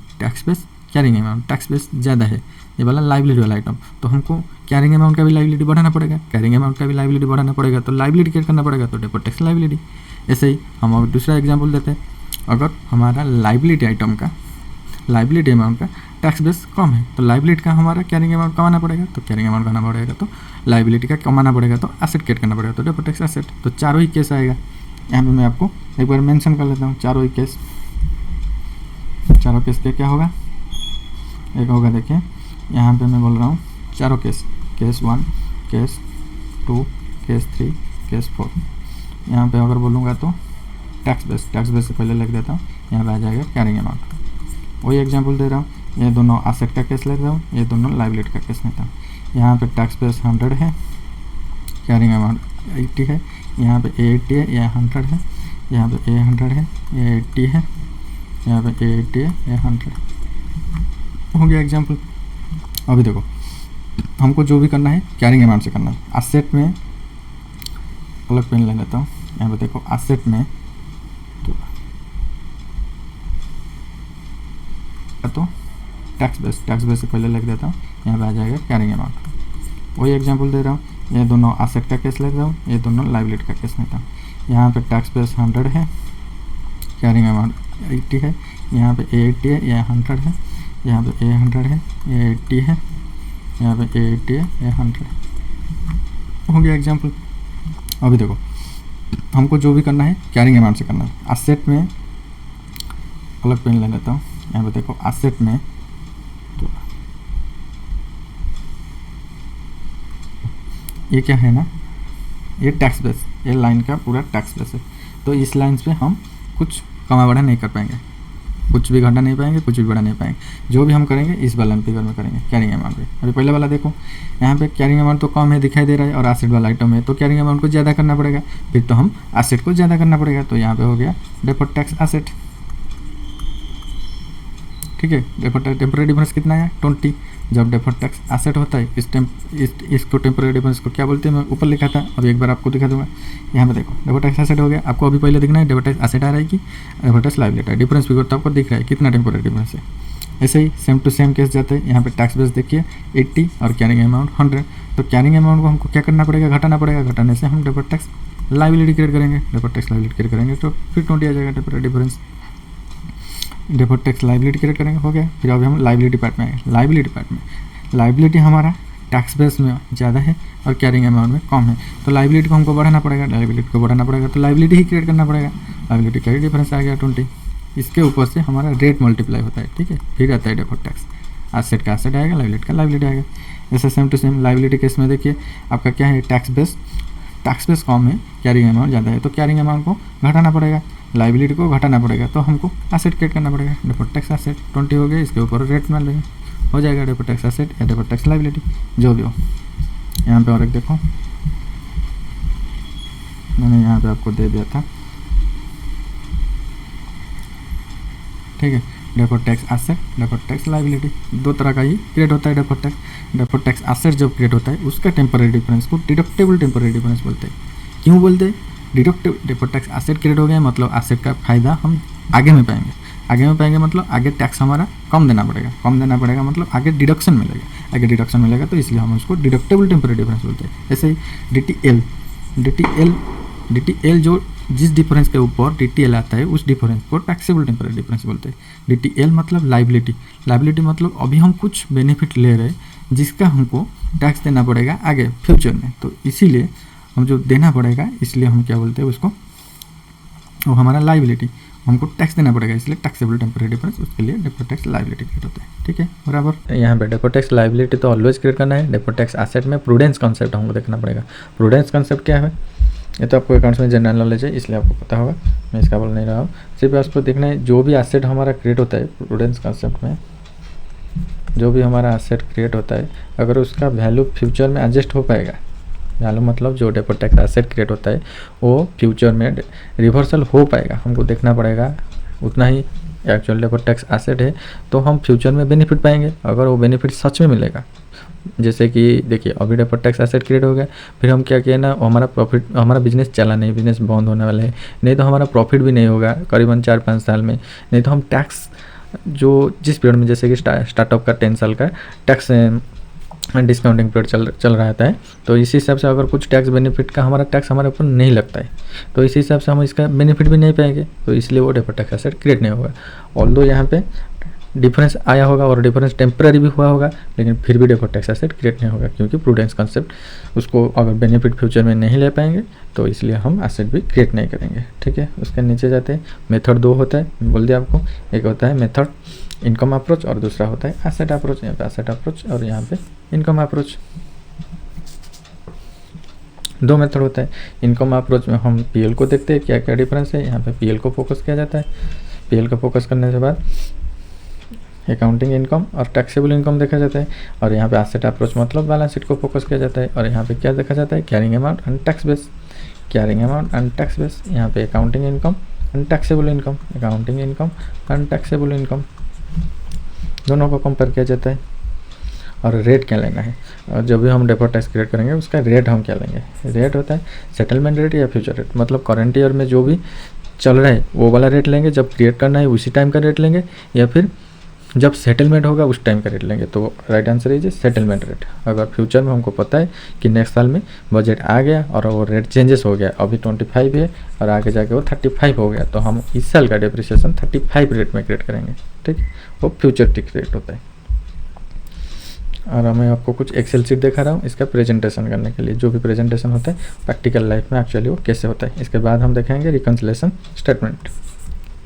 tax base ज़्यादा है ये वाला लाइबिलिटी वाला आइटम, तो हमको कैरिंग अमाउंट का भी लाइबिलिटी बढ़ाना पड़ेगा। कैरिंग अमाउंट का भी लाइबिलिटी बढ़ाना पड़ेगा तो लाइबिलिटी क्रिएट करना पड़ेगा, तो डेफर्ड टैक्स लाइबिलिटी। ऐसे ही हम अब दूसरा एग्जाम्पल देते हैं। अगर हमारा लाइबिलिटी अमाउंट का टैक्स बेस कम है तो लाइबिलिटी का हमारा कैरिंग अमाउंट कमाना पड़ेगा। तो कैरिंग अमाउंट करना पड़ेगा तो लाइबिलिटी का कमाना पड़ेगा, तो एसेट क्रिएट करना पड़ेगा, तो डेफर्ड टैक्स एसेट। तो चारों ही केस आएगा। यहाँ पे मैं आपको एक बार मेंशन कर लेता हूँ चारों ही केस। चारों केस क्या होगा, एक होगा देखिए यहाँ पे मैं बोल रहा हूँ चारों केस 1, केस 2, केस 3, केस 4। यहाँ पे अगर बोलूँगा तो टैक्स बेस से पहले लिख देता हूँ, यहाँ पे आ जाएगा कैरिंग अमाउंट। वही एग्जांपल दे रहा हूँ, ये दोनों एसेट का केस ले रहा हूँ, ये दोनों लाइबिलिटी का केस लेता हूँ। यहाँ पे टैक्स बेस 100 है, कैरिंग अमाउंट 80 है, यहाँ पे 80 है, यह 100 है, यहाँ पे 100 है, ये 80 है, यहाँ पे 80 है, ये 100 हो गया एग्जाम्पल। अभी देखो हमको जो भी करना है कैरिंग अमाउंट से करना है। एसेट में अलग पेन ले लेता हूँ। यहाँ पे देखो एसेट में तो टैक्स बेस से पहले लिख देता हूँ, यहाँ पे आ जाएगा कैरिंग अमाउंट। वही एग्जांपल दे रहा हूँ, ये दोनों एसेट का केस ले रहा हूँ, ये दोनों लाइबिलिटी का केस लेता हूँ। यहाँ पे टैक्स बेस 100 है, कैरिंग अमाउंट 80 है, यहाँ पे 80 है, यह 100 है, यहाँ पे 100 है, ये 80 है, यहाँ पे 80 है, ये 100 हो गया एग्जांपल। अभी देखो हमको जो भी करना है कैरिंग अमाउंट से करना है। एसेट में अलग पेन ले लेता हूँ। यहाँ पे देखो एसेट में ये क्या है ना, ये टैक्स बेस, ये लाइन का पूरा टैक्स बेस है। तो इस लाइन पे हम कुछ कमा बढ़ा नहीं कर पाएंगे, कुछ भी घटा नहीं पाएंगे, कुछ भी बढ़ा नहीं पाएंगे। जो भी हम करेंगे इस वाला फिगर में करेंगे कैरिंग अमाउंट पे। अभी पहले वाला देखो, यहाँ पे कैरिंग अमाउंट तो कम है दिखाई दे रहा है और एसेट वाला आइटम है, तो कैरिंग अमाउंट को ज़्यादा करना पड़ेगा, फिर तो हम एसेट को ज़्यादा करना पड़ेगा। तो यहाँ पे हो गया डेफर्ड टैक्स एसेट। ठीक है, डेफर्ड टेम्परेरी डिफरेंस कितना है 20। जब डेफर्ड टैक्स एसेट होता है इसको टेम्परेरी डिफरेंस को क्या बोलते हैं, मैं ऊपर लिखा था, अभी एक बार आपको दिखा दूंगा। यहाँ पे देखो डेफर्ड टैक्स एसेट हो गया। आपको अभी पहले दिखना है डेफर्ड टैक्स एसेट आ रहा है कि डेफर्ड टैक्स लायबिलिटी है, डिफरेंस फिगर तो आपको दिख रहा है कितना टेम्परेरी डिफरेंस है। ऐसे ही सेम टू सेम केस जाते हैं। यहाँ पे टैक्स बेस देखिए 80 और कैरिंग अमाउंट 100। तो कैरिंग अमाउंट को हमको क्या करना पड़ेगा, घटाना पड़ेगा। घटाने से हम डेफर्ड टैक्स लायबिलिटी क्रिएट करेंगे। डेफर्ड टैक्स लायबिलिटी क्रिएट करेंगे तो फिर 20 आ जाएगा temporary difference. Deferred tax liability create करेंगे, हो गया। फिर अभी हम लायबिलिटी पार्ट में आए। लायबिलिटी पार्ट में लायबिलिटी हमारा टैक्स बेस में ज़्यादा है और कैरिंग अमाउंट में कम है, तो लायबिलिटी को हमको बढ़ाना पड़ेगा। लायबिलिटी को बढ़ाना पड़ेगा तो लायबिलिटी ही क्रिएट करना पड़ेगा। लायबिलिटी का ही डिफरेंस आ गया 20। इसके ऊपर से हमारा रेट मल्टीप्लाई होता है। ठीक है, फिर आता है डेफर्ड टैक्स। एसेट का एसेट आएगा, लायबिलिटी का लायबिलिटी आएगा। जैसे same to same liability case में देखिए आपका क्या है, टैक्स बेस कम है, कैरिंग अमाउंट ज़्यादा है, तो कैरिंग अमाउंट को घटाना पड़ेगा, लायबिलिटी को घटाना पड़ेगा, तो हमको एसेट क्रिएट करना पड़ेगा। डेफर्ड टैक्स एसेट 20 हो गया, इसके ऊपर रेट मान लेंगे, हो जाएगा डेफर्ड टैक्स एसेट या डेफर्ड टैक्स लायबिलिटी जो भी हो। यहाँ पे और एक देखो, मैंने यहाँ पे आपको दे दिया था। ठीक है, deferred tax asset, deferred tax liability, दो तरह का ही क्रिएट होता है deferred tax. Deferred tax asset जब क्रिएट होता है उसका टेम्परेरी डिफरेंस को डिडक्टेबल टेम्परेरी डिफरेंस बोलते हैं। क्यों बोलते हैं deductible? Deferred tax asset create हो गया मतलब एसेट का फायदा हम आगे में पाएंगे। आगे में पाएंगे मतलब आगे टैक्स हमारा कम देना पड़ेगा। कम देना पड़ेगा मतलब आगे डिडक्शन मिलेगा। आगे डिडक्शन मिलेगा तो इसलिए हम उसको डिडक्टेबल टेम्परेरी डिफरेंस बोलते हैं। ऐसे ही DTL जो जिस डिफरेंस के ऊपर DTL आता है उस डिफरेंस को टैक्सेबल टेम्परेरी डिफरेंस बोलते हैं। DTL मतलब लायबिलिटी मतलब अभी हम कुछ बेनिफिट ले रहे हैं जिसका हमको टैक्स देना पड़ेगा आगे फ्यूचर में, तो इसीलिए हम जो देना पड़ेगा इसलिए हम क्या बोलते हैं उसको, वो हमारा लायबिलिटी, हमको टैक्स देना पड़ेगा, इसलिए टैक्सेबल टेम्परेरी डिफरेंस, उसके लिए डेफर्ड टैक्स लायबिलिटी क्रिएट होता है। ठीक है, बराबर। यहाँ पे डेफर्ड टैक्स लायबिलिटी तो ऑलवेज क्रिएट करना है। डेफर्ड टैक्स एसेट में प्रूडेंस कॉन्सेप्ट हमको देखना पड़ेगा। प्रूडेंस कॉन्सेप्ट क्या है, ये तो आपको अकाउंट्स में जनरल नॉलेज है इसलिए आपको पता होगा, मैं इसका बोल नहीं रहा हूँ। सिर्फ आपको देखना है जो भी एसेट हमारा क्रिएट होता है प्रूडेंस कॉन्सेप्ट में, जो भी हमारा एसेट क्रिएट होता है अगर उसका वैल्यू फ्यूचर में एडजस्ट हो पाएगा, वैल्यू मतलब जो डेफर्ड टैक्स एसेट क्रिएट होता है वो फ्यूचर में रिवर्सल हो पाएगा, हमको देखना पड़ेगा उतना ही एक्चुअल डेफर्ड टैक्स एसेट है तो हम फ्यूचर में बेनिफिट पाएंगे। अगर वो बेनिफिट सच में मिलेगा जैसे कि देखिए अभी डेफर्ड टैक्स एसेट क्रिएट हो गया, फिर हम क्या किए ना, हमारा प्रॉफिट, हमारा बिजनेस चला नहीं, बिजनेस बंद होने वाला है, नहीं तो हमारा प्रॉफिट भी नहीं होगा करीबन 4-5 साल में, नहीं तो हम टैक्स जो जिस पीरियड में, जैसे कि स्टार्टअप का 10 साल का टैक्स डिस्काउंटिंग पीरियड चल रहा था है, तो इसी हिसाब से अगर कुछ टैक्स बेनिफिट का हमारा टैक्स हमारे ऊपर नहीं लगता है, तो इसी हिसाब से हम इसका बेनिफिट भी नहीं पाएंगे, तो इसलिए वो डेफर्ड टैक्स एसेट क्रिएट नहीं होगा। ऑल्दो यहाँ पे डिफरेंस आया होगा और डिफरेंस टेम्पररी भी हुआ होगा, लेकिन फिर भी डेफर्ड टैक्स एसेट क्रिएट नहीं होगा, क्योंकि प्रूडेंस कॉन्सेप्ट उसको अगर बेनिफिट फ्यूचर में नहीं ले पाएंगे तो इसलिए हम एसेट भी क्रिएट नहीं करेंगे। ठीक है, उसके नीचे जाते हैं। मेथड 2 होता है, बोल दिया आपको, एक होता है मेथड इनकम अप्रोच और दूसरा होता है एसेट अप्रोच। यहाँ पे एसेट अप्रोच और यहाँ पे इनकम अप्रोच, 2 मेथड होता है। इनकम अप्रोच में हम पीएल को देखते हैं क्या क्या डिफरेंस है, यहाँ पे पीएल को फोकस किया जाता है। पीएल को फोकस करने के बाद अकाउंटिंग इनकम और टैक्सेबल इनकम देखा जाता है, और यहाँ पे एसेट अप्रोच मतलब बैलेंस शीट को फोकस किया जाता है, और यहाँ पे क्या देखा जाता है, carrying amount and tax base, carrying amount and tax base. यहाँ पे accounting income and taxable income, accounting income and taxable income, दोनों को कंपेयर किया जाता है। और रेट क्या लेना है, और जब भी हम डेफर्ड टैक्स क्रिएट करेंगे उसका रेट हम क्या लेंगे, रेट होता है सेटलमेंट रेट या फ्यूचर रेट, मतलब करंट ईयर में जो भी चल रहा है वो वाला रेट लेंगे, जब क्रिएट करना है उसी टाइम का रेट लेंगे, या फिर जब सेटलमेंट होगा उस टाइम का रेट लेंगे। तो right answer is settlement rate. अगर फ्यूचर में हमको पता है कि नेक्स्ट साल में बजट आ गया और वो रेट चेंजेस हो गया, अभी 25 है और आगे जाके वो 35 हो गया, तो हम इस साल का डेप्रिसिएशन 35 रेट में क्रिएट करेंगे। ठीक, वो फ्यूचर टिक रेट होता है। और मैं आपको कुछ एक्सेल शीट दिखा रहा हूँ इसका प्रेजेंटेशन करने के लिए, जो भी प्रेजेंटेशन होता है प्रैक्टिकल लाइफ में एक्चुअली वो कैसे होता है। इसके बाद हम देखेंगे रिकन्सिलेशन स्टेटमेंट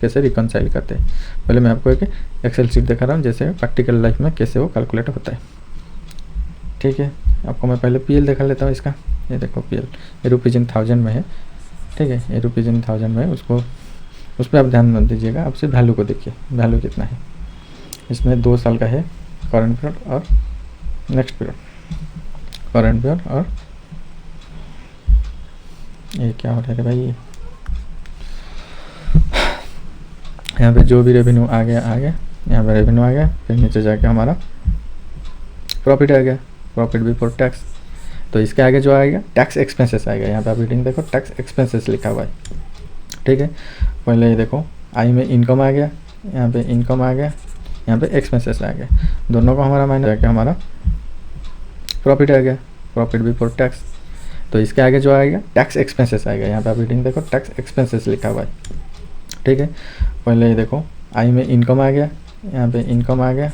कैसे रिकनसाइल करते हैं। पहले मैं आपको एक एक्सेल शीट दिखा रहा हूँ जैसे प्रैक्टिकल लाइफ में कैसे वो कैलकुलेट होता है। ठीक है, आपको मैं पहले पीएल दिखा लेता हूँ इसका। ये देखो पीएल, ये रुपीज इन 1000 में है। ठीक है, ये रुपीज इन 1000 में है, उसको उस पर आप ध्यान मत दीजिएगा, आप सिर्फ वैल्यू को देखिए, वैल्यू कितना है। इसमें 2 साल का है करंट पीरियड और नेक्स्ट पीरियड, करंट पीरियड और ये क्या हो रहा है भाई, यहाँ पे जो भी रेवेन्यू आ गया, यहाँ पे रेवेन्यू आ गया, फिर नीचे जाके हमारा प्रॉफिट आ गया, प्रॉफिट बिफोर टैक्स। तो इसके आगे जो आएगा टैक्स एक्सपेंसेस आएगा। यहाँ पे आप रीडिंग देखो, टैक्स एक्सपेंसेस लिखा हुआ है। ठीक है, पहले ये देखो आई में इनकम आ गया, यहाँ पे इनकम आ गया, यहाँ पे एक्सपेंसेस आ गया, दोनों को हमारा माइनस करके हमारा प्रॉफिट आ गया, प्रॉफिट बिफोर टैक्स। तो इसके आगे जो आएगा टैक्स एक्सपेंसेस आएगा। यहाँ पे आप रीडिंग देखो, टैक्स एक्सपेंसेस लिखा हुआ है। ठीक है, पहले ये देखो आई में इनकम आ गया, यहाँ पे इनकम आ गया,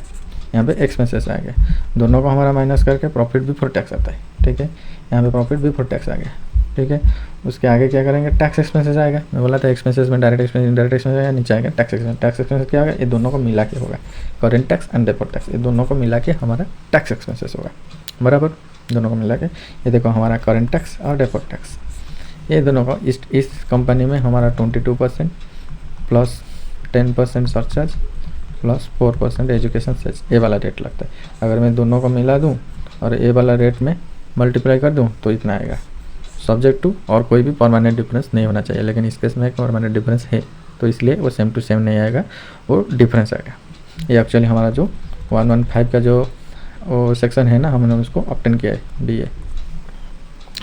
यहाँ पे एक्सपेंसेस आ गया, दोनों को हमारा माइनस करके प्रॉफिट बिफोर टैक्स आता है। ठीक है, यहाँ पे प्रॉफिट बिफोर टैक्स आ गया। ठीक है, उसके आगे क्या करेंगे, टैक्स एक्सपेंसेस आएगा। मैं बोला था एक्सपेंसेस में डायरेक्ट एक्सपेंस, इनडायरेक्ट एक्सपेंस आएगा, नीचे आएगा टैक्स एक्सपेंस। टैक्स एक्सपेंस क्या होगा, ये दोनों को मिला के होगा, current tax and deferred tax, ये दोनों को मिला के हमारा टैक्स एक्सपेंसेस होगा। बराबर, दोनों को मिला के ये देखो हमारा करेंट टैक्स और डेफर्ड टैक्स, ये दोनों को इस कंपनी में हमारा 22% plus 10% surcharge plus 4% education cess, ये वाला रेट लगता है। अगर मैं दोनों को मिला दूं और ये वाला रेट में मल्टीप्लाई कर दूं तो इतना आएगा, सब्जेक्ट टू और कोई भी परमानेंट डिफरेंस नहीं होना चाहिए। लेकिन इस केस में एक परमानेंट डिफरेंस है, तो इसलिए वो सेम टू सेम नहीं आएगा, वो डिफरेंस आएगा। ये एक्चुअली हमारा जो 115 का जो वो सेक्शन है ना, हमने उसको ऑप्टेन किया है, बीए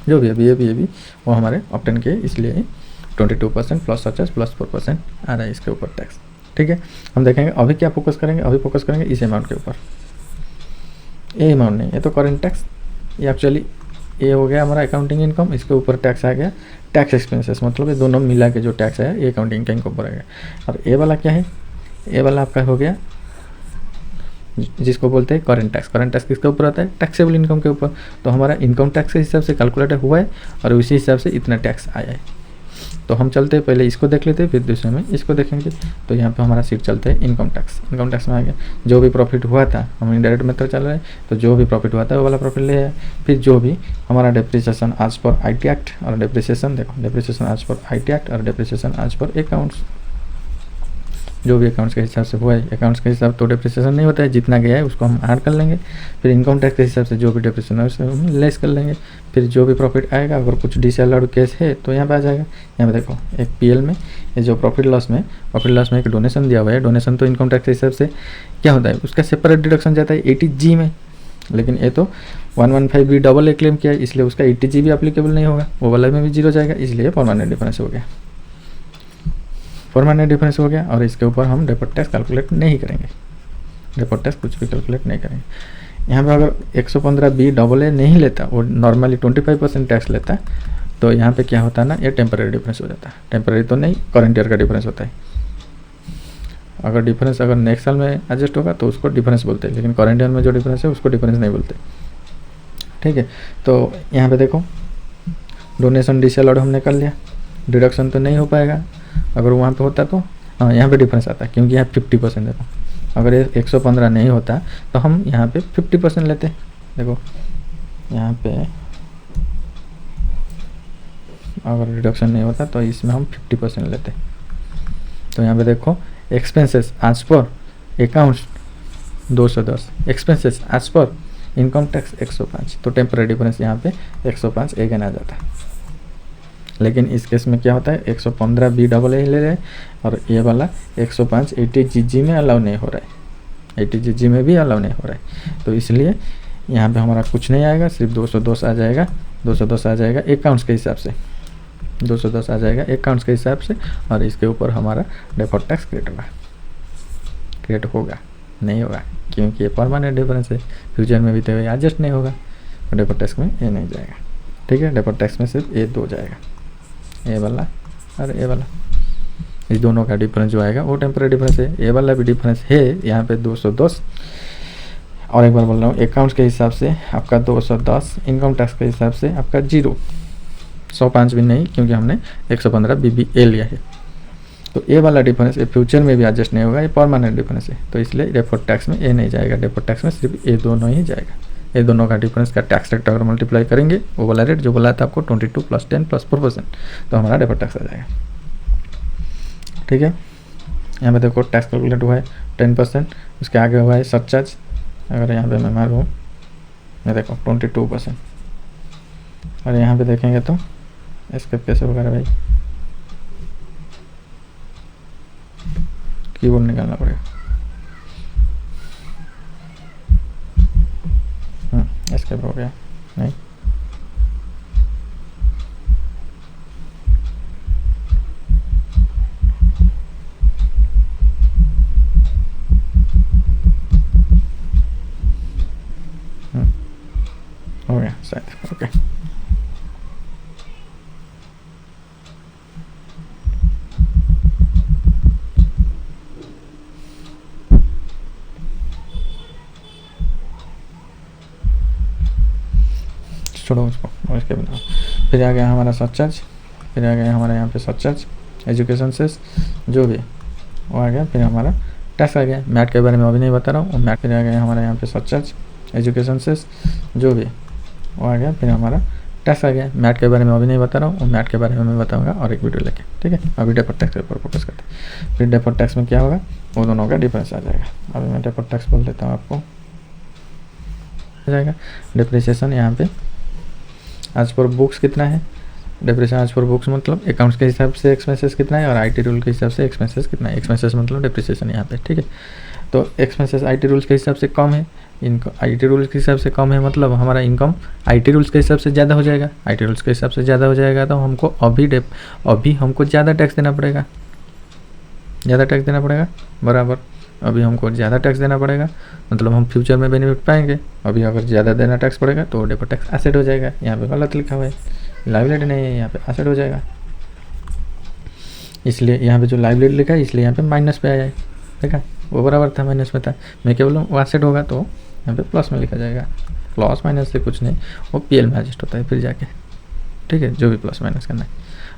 जो भी है, बीए भी वो हमारे ऑप्टेन किए, इसलिए 22% प्लस सरचार्ज प्लस 4% आ रहा है इसके ऊपर टैक्स। ठीक है, हम देखेंगे अभी क्या फोकस करेंगे, अभी फोकस करेंगे इस अमाउंट के ऊपर। ये अमाउंट नहीं, ये तो करेंट टैक्स, ये एक्चुअली ये हो गया हमारा अकाउंटिंग इनकम, इसके ऊपर टैक्स आ गया टैक्स एक्सपेंसेस, मतलब ये दोनों मिला के जो टैक्स है ये अकाउंटिंग के ऊपर आ गया। और ये वाला क्या है, ये वाला आपका हो गया जिसको बोलते हैं करेंट टैक्स। करेंट टैक्स किसके ऊपर आता है, टैक्सेबल इनकम के ऊपर। तो हमारा इनकम टैक्स के हिसाब से कैलकुलेट हुआ है और उसी हिसाब से इतना टैक्स आया है। तो हम चलते हैं, पहले इसको देख लेते हैं, फिर दूसरे में इसको देखेंगे। तो यहाँ पे हमारा सीट चलते हैं इनकम टैक्स। इनकम टैक्स में आ गया जो भी प्रॉफिट हुआ था, हम इनडायरेक्ट मेथड चल रहे हैं, तो जो भी प्रॉफिट हुआ था वो वाला प्रॉफिट ले आया। फिर जो भी हमारा डेप्रिसिएशन आज पर IT एक्ट, और डेप्रिसिएशन देखो, डेप्रिसिएशन आज पर IT एक्ट और डेप्रिसिएशन आज पर अकाउंट्स, जो भी अकाउंट्स के हिसाब से हुआ है। अकाउंट्स के हिसाब तो डेप्रिसिएशन नहीं होता है, जितना गया है उसको हम ऐड कर लेंगे। फिर इनकम टैक्स के हिसाब से जो भी डेप्रिसिएशन है उसको हम लेस कर लेंगे। फिर जो भी प्रॉफिट आएगा, अगर कुछ डिसअलाउड केस है तो यहाँ पे आ जाएगा। यहाँ पे देखो एक PL में ये जो प्रॉफिट लॉस में एक डोनेशन दिया हुआ है। डोनेशन तो इनकम टैक्स के हिसाब से क्या होता है, उसका सेपरेट डिडक्शन जाता है 80G में। लेकिन ये तो 115B डबल ए क्लेम किया है, इसलिए उसका 80G भी अप्लीकेबल नहीं होगा, वो वाला में भी जीरो जाएगा, इसलिए परमानेंट डिफरेंस हो गया। परमानेंट डिफरेंस हो गया और इसके ऊपर हम डेफर्ड टैक्स कैलकुलेट नहीं करेंगे, डेफर्ड टैक्स कुछ भी कैलकुलेट नहीं करेंगे। यहाँ पे अगर 115B डबल ए नहीं लेता, वो नॉर्मली 25% टैक्स लेता है, तो यहाँ पे क्या होता है ना, ये टेम्पररी डिफरेंस हो जाता है। टेम्पररी तो नहीं, करंट ईयर का डिफरेंस होता है। अगर डिफरेंस अगर नेक्स्ट साल में एडजस्ट होगा तो उसको डिफरेंस बोलते हैं, लेकिन करंट ईयर में जो डिफरेंस है उसको डिफरेंस नहीं बोलते। ठीक है, तो यहाँ पे देखो डोनेशन डिसअलाउड हमने कर लिया, डिडक्शन तो नहीं हो पाएगा। अगर वहाँ पे होता तो हाँ, यहाँ पे डिफरेंस आता है, क्योंकि यहाँ 50% देखो, अगर ये 115 नहीं होता तो हम यहाँ पे 50% लेते। देखो यहाँ पे अगर रिडक्शन नहीं होता तो इसमें हम 50% लेते। तो यहाँ पे देखो expenses as per accounts 210, expenses as per income tax 105, तो टेम्पररी डिफरेंस यहाँ पे 105 अगेन आ जाता है। लेकिन इस केस में क्या होता है, 115B डबल ए ले रहे हैं और ये वाला 105 80G में अलाउ नहीं हो रहा है, 80G में भी अलाउ नहीं हो रहा है। तो इसलिए यहाँ पे हमारा कुछ नहीं आएगा, सिर्फ 210 आ जाएगा, 210 आ जाएगा अकाउंट्स के हिसाब से, 210 आ जाएगा अकाउंट्स के हिसाब से, और इसके ऊपर हमारा डेफर्ड टैक्स क्रिएट होगा नहीं होगा, क्योंकि ये परमानेंट डिफरेंस है, फ्यूचर में भी तो ये एडजस्ट नहीं होगा, तो डेफर्ड टैक्स में ये नहीं जाएगा। ठीक है, डेफर्ड टैक्स में सिर्फ ये दो जाएगा, ये वाला और ये वाला, इस दोनों का डिफरेंस जो आएगा वो टेम्पररी डिफरेंस है। ये वाला भी डिफरेंस है यहाँ पे 210, और एक बार बोल रहा हूँ अकाउंट्स के हिसाब से आपका 210, इनकम टैक्स के हिसाब से आपका 0, 105 भी नहीं, क्योंकि हमने 115BBA लिया है। तो ये वाला डिफरेंस ये फ्यूचर में भी एडजस्ट नहीं होगा, ये परमानेंट डिफरेंस है, तो इसलिए डेफर्ड टैक्स में ये नहीं जाएगा, डेफर्ड टैक्स में सिर्फ ये दोनों ही जाएगा। ये दोनों का डिफरेंस का टैक्स रेट अगर मल्टीप्लाई करेंगे, वो वाला रेट जो बोला था आपको 22 + 10 + 4%, तो हमारा डेफर्ड टैक्स आ जाएगा। ठीक है, यहाँ पे देखो टैक्स कैलकुलेट हुआ है 10%, उसके आगे हुआ है सरचार्ज, अगर यहाँ पे मैं मारूँ, ये देखो 22%, और यहाँ पे देखेंगे तो एस्केप कैसे होगा भाई, कीबोर्ड निकालना पड़ेगा, एस्केप हो गया नहीं, हो गया शायद, ओके। छोड़ो उसको, और इसके बिना फिर आ गया हमारा सरचार्ज, फिर आ गया हमारा यहाँ पे सरचार्ज, एजुकेशन सेस जो भी वो आ गया, फिर हमारा टैक्स आ गया। मैट के बारे में अभी नहीं बता रहा हूँ, मैट फिर आ गया हमारा यहाँ पे सरचार्ज, एजुकेशन सेस जो भी वो आ गया, फिर हमारा टैक्स आ गया। मैट के बारे में अभी नहीं बता रहा हूँ, मैट के बारे में मैं बताऊँगा और एक वीडियो लेके। ठीक है, अभी डेफर्ड टैक्स के ऊपर फोकस करते हैं। फिर डेफर्ड टैक्स में क्या होगा, वो दोनों का डिफरेंस आ जाएगा। अभी मैं डेफर्ड टैक्स बोल देता हूँ आपको, आ जाएगा डिप्रिसिएशन यहाँ पे आज पर बुक्स कितना है, डिप्रेशन आज पर बुक्स मतलब अकाउंट्स के हिसाब से एक्सपेंसेस कितना है, और आईटी रूल के हिसाब से एक्सपेंसेस कितना है। एक्सपेंसेस मतलब डिप्रिसिएशन यहाँ पे। ठीक है, तो एक्सपेंसेस आईटी रूल्स के हिसाब से कम है, इनकम आईटी रूल्स के हिसाब से कम है, मतलब हमारा इनकम आईटी रूल्स के हिसाब से ज़्यादा हो जाएगा। आईटी रूल्स के हिसाब से ज़्यादा हो जाएगा तो हमको अभी हमको ज़्यादा टैक्स देना पड़ेगा, ज़्यादा टैक्स देना पड़ेगा बराबर। अभी हमको ज़्यादा टैक्स देना पड़ेगा, मतलब हम फ्यूचर में बेनिफिट पाएंगे। अभी अगर ज़्यादा देना टैक्स पड़ेगा तो डेफर्ड टैक्स एसेट हो जाएगा। यहाँ पे गलत लिखा हुआ है, लाइबिलिटी नहीं है, यहाँ पे एसेट हो जाएगा। इसलिए यहाँ पे जो लाइबिलिटी लिखा है इसलिए यहाँ पे माइनस पे आया है। देखा, वो बराबर था माइनस में था। मैं क्या बोलूँ, वो एसेट होगा तो यहाँ पे प्लस में लिखा जाएगा। प्लस माइनस से कुछ नहीं, वो पीएल में एडजस्ट होता है फिर जाके। ठीक है, जो भी प्लस माइनस करना है,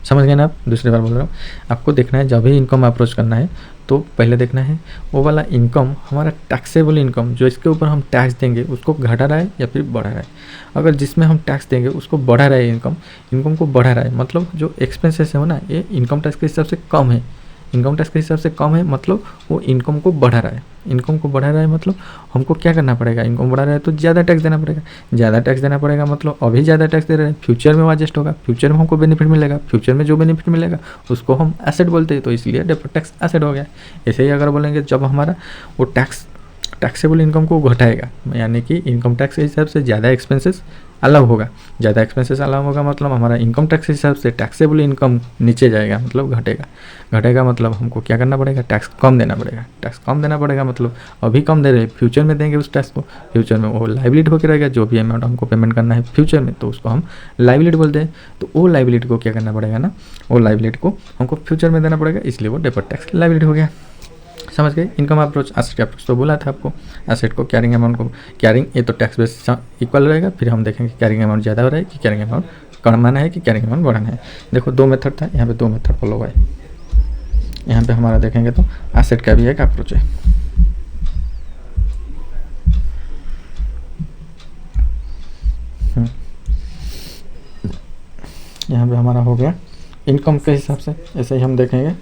समझ गए ना आप। दूसरी बार बोल रहा हूँ, आपको देखना है जब भी इनकम अप्रोच करना है तो पहले देखना है वो वाला इनकम हमारा टैक्सेबल इनकम जो इसके ऊपर हम टैक्स देंगे उसको घटा रहा है या फिर बढ़ा रहा है। अगर जिसमें हम टैक्स देंगे उसको बढ़ा रहा है, इनकम को बढ़ा रहा है, मतलब जो एक्सपेंसेस है हो ना, ये इनकम टैक्स के हिसाब से कम है। इनकम टैक्स के हिसाब से कम है मतलब वो इनकम को बढ़ा रहा है। इनकम को बढ़ा रहा है मतलब हमको क्या करना पड़ेगा, इनकम बढ़ा रहा है तो ज़्यादा टैक्स देना पड़ेगा। ज़्यादा टैक्स देना पड़ेगा मतलब अभी ज़्यादा टैक्स दे रहे हैं, फ्यूचर में वो एडजस्ट होगा, फ्यूचर में हमको बेनिफिट मिलेगा। फ्यूचर में जो बेनिफिट मिलेगा उसको हम एसेट बोलते हैं, तो इसलिए डेफर्ड टैक्स एसेट हो गया। ऐसे ही अगर बोलेंगे जब हमारा वो टैक्स टैक्सेबल इनकम को घटाएगा, यानी कि इनकम टैक्स के हिसाब से ज़्यादा एक्सपेंसेस अलाउ होगा। ज़्यादा एक्सपेंसेस अलाउ होगा मतलब हमारा इनकम टैक्स के हिसाब से टैक्सेबल इनकम नीचे जाएगा, मतलब घटेगा। घटेगा मतलब हमको क्या करना पड़ेगा, टैक्स कम देना पड़ेगा। टैक्स कम देना पड़ेगा मतलब अभी कम दे रहे, फ्यूचर में देंगे उस टैक्स को, फ्यूचर में वो लाइबिलिटी होकर रहेगा। जो भी अमाउंट हमको पेमेंट करना है फ्यूचर में, तो उसको हम लाइबिलिटी बोलते हैं। तो वो लाइबिलिटी को क्या करना पड़ेगा ना, वो लाइबिलिटी को हमको फ्यूचर में देना पड़ेगा, इसलिए वो डेफर्ड टैक्स लाइबिलिटी हो गया। समझ गए। इनकम अप्रोच, एसेट अप्रोच तो बोला था आपको। एसेट को कैरिंग अमाउंट को, कैरिंग ये तो टैक्स बेस इक्वल रहेगा, फिर हम देखेंगे कैरिंग अमाउंट ज़्यादा हो रहा है कि कैरिंग अमाउंट कमाना है कि कैरिंग अमाउंट बढ़ाना है। देखो 2 मेथड था, यहाँ पे 2 मेथड फॉलो हुआ है। यहाँ पे हमारा देखेंगे तो एसेट का भी एक अप्रोच है। यहाँ पे हमारा हो गया इनकम के हिसाब से। ऐसे ही हम देखेंगे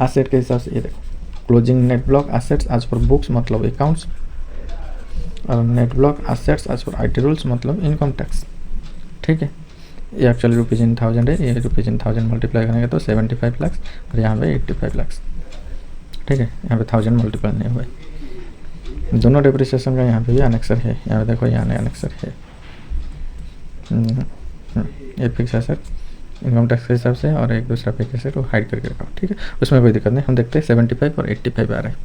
एसेट के हिसाब से। ये देखो closing net block assets as per books मतलब अकाउंट्स, और net block assets as per IT rules मतलब इनकम टैक्स। ठीक है, ये एक्चुअली रुपीज़ इन 1000 है, ये रुपीज़ इन 1000 मल्टीप्लाई करेंगे तो 75 लाख, और यहाँ पे 85 लाख। ठीक है, यहाँ पे 1000 मल्टीप्लाई नहीं हुआ। दोनों डेप्रिसिएशन का यहाँ पे भी अनेक्सर है। यहाँ पे देखो यहाँ अनेक्सर है। ये फिक्स एसेट इनकम टैक्स के हिसाब से, और एक दूसरा फिक्स एसेट वो हाइड करके रखा। ठीक है, उसमें कोई दिक्कत नहीं। हम देखते हैं 75 और 85 आ रहा है।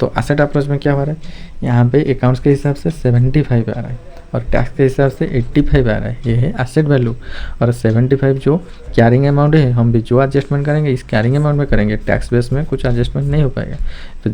तो एसेट अप्रोच में क्या हो रहा है, यहाँ पे अकाउंट्स के हिसाब से 75 आ रहा है और टैक्स के हिसाब से 85 आ रहा है। ये है एसेट वैल्यू। और 75 जो कैरिंग अमाउंट है, हम भी जो एडजस्टमेंट करेंगे इस कैरिंग अमाउंट में करेंगे, टैक्स बेस में कुछ एडजस्टमेंट नहीं हो पाएगा। तो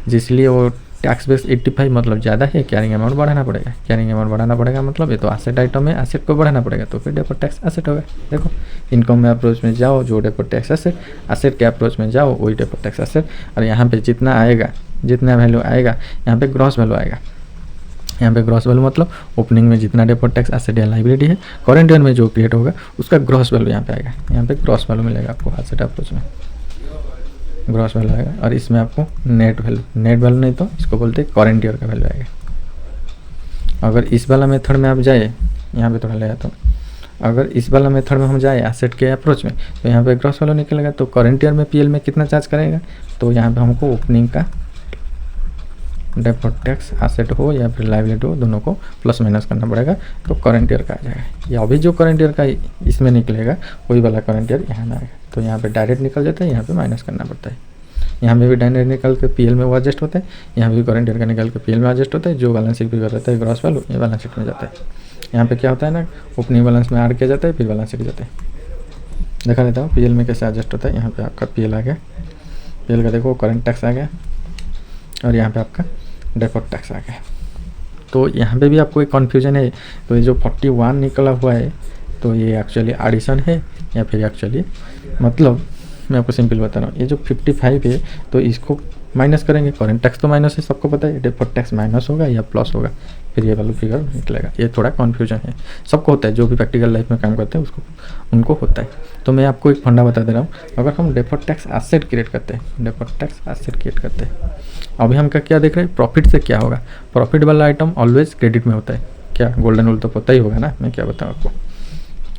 जिसलिए वो टैक्स बेस 85 मतलब ज़्यादा है, कैरिंग अमाउंट बढ़ाना पड़ेगा। कैरिंग अमाउंट बढ़ाना पड़ेगा मतलब ये तो एसेट आइटम है, एसेट को बढ़ाना पड़ेगा, तो फिर डेफर्ड टैक्स एसेट होगा। देखो इनकम में अप्रोच में जाओ जो डेफर्ड टैक्स एसेट, एसेट के अप्रोच में जाओ वही डेफर्ड टैक्स एसेट। और यहाँ पे जितना आएगा, जितना वैल्यू आएगा, यहाँ पे ग्रॉस वैल्यू आएगा। यहाँ पे ग्रॉस वैल्यू मतलब ओपनिंग में जितना डेफर्ड टैक्स एसेट या लाइबिलिटी है, करंट ईयर में जो क्रिएट होगा उसका ग्रॉस वैल्यू यहाँ पे आएगा। यहाँ पे ग्रॉस वैल्यू मिलेगा आपको एसेट अप्रोच में, ग्रॉस वैल्यू आएगा। और इसमें आपको नेट वैल्यू नहीं तो इसको बोलते हैं करंट ईयर का वैल्यू आएगा। अगर इस वाला मेथड में आप जाए, यहाँ पे थोड़ा ले आता हूँ, अगर इस वाला मेथड में हम जाए एसेट के अप्रोच में, तो यहाँ पे ग्रॉस वैल्यू निकलेगा। तो करंट ईयर में पीएल में कितना चार्ज करेगा, तो यहाँ पे हमको ओपनिंग का डेफर्ड टैक्स एसेट हो या फिर लाइबिलिटी हो, दोनों को प्लस माइनस करना पड़ेगा, तो करंट ईयर का आ जाएगा। या अभी जो करंट ईयर का इसमें निकलेगा वही वाला करंट ईयर यहाँ में आएगा। तो यहाँ पे डायरेक्ट निकल जाता है, यहाँ पे माइनस करना पड़ता है। यहाँ में भी डायरेक्ट निकल के पीएल में वो एडजस्ट होता है, यहाँ भी करंट ईयर का निकल के पीएल में एडजस्ट होता है। जो बैलेंस शीट फिगर रहता है ग्रॉस वैल्यू, ये बैलेंस शीट में जाता है। यहाँ पे क्या होता है ना, ओपनिंग बैलेंस में ऐड किया जाता है, फिर बैलेंस शीट जाता है। देखा देता हूँ पीएल में कैसे एडजस्ट होता है। यहाँ पे आपका पीएल आ गया, पीएल का देखो करंट टैक्स आ गया, और यहाँ पे आपका डेफर्ड टैक्स आ गया। तो यहाँ पे भी आपको एक कन्फ्यूजन है। तो ये जो 41 निकला हुआ है, तो ये एक्चुअली एडिशन है या फिर एक्चुअली, मतलब मैं आपको सिंपल बता रहा हूँ। ये जो 55 है तो इसको माइनस करेंगे, करंट टैक्स तो माइनस है, सबको पता है। डेफर्ड टैक्स माइनस होगा या प्लस होगा, फिर ये वाला फिगर निकलेगा। ये थोड़ा कन्फ्यूजन है, सबको होता है, जो भी प्रैक्टिकल लाइफ में काम करते हैं उनको होता है। तो मैं आपको एक फंडा बता दे रहा हूँ। अगर हम डेफर्ड टैक्स एसेट क्रिएट करते हैं, डेफर्ड टैक्स एसेट क्रिएट करते हैं, अभी हम क्या देख रहे हैं, प्रॉफिट से क्या होगा। प्रॉफिट वाला आइटम ऑलवेज क्रेडिट में होता है। क्या गोल्डन रूल तो पता ही होगा ना, मैं क्या बताऊँ आपको,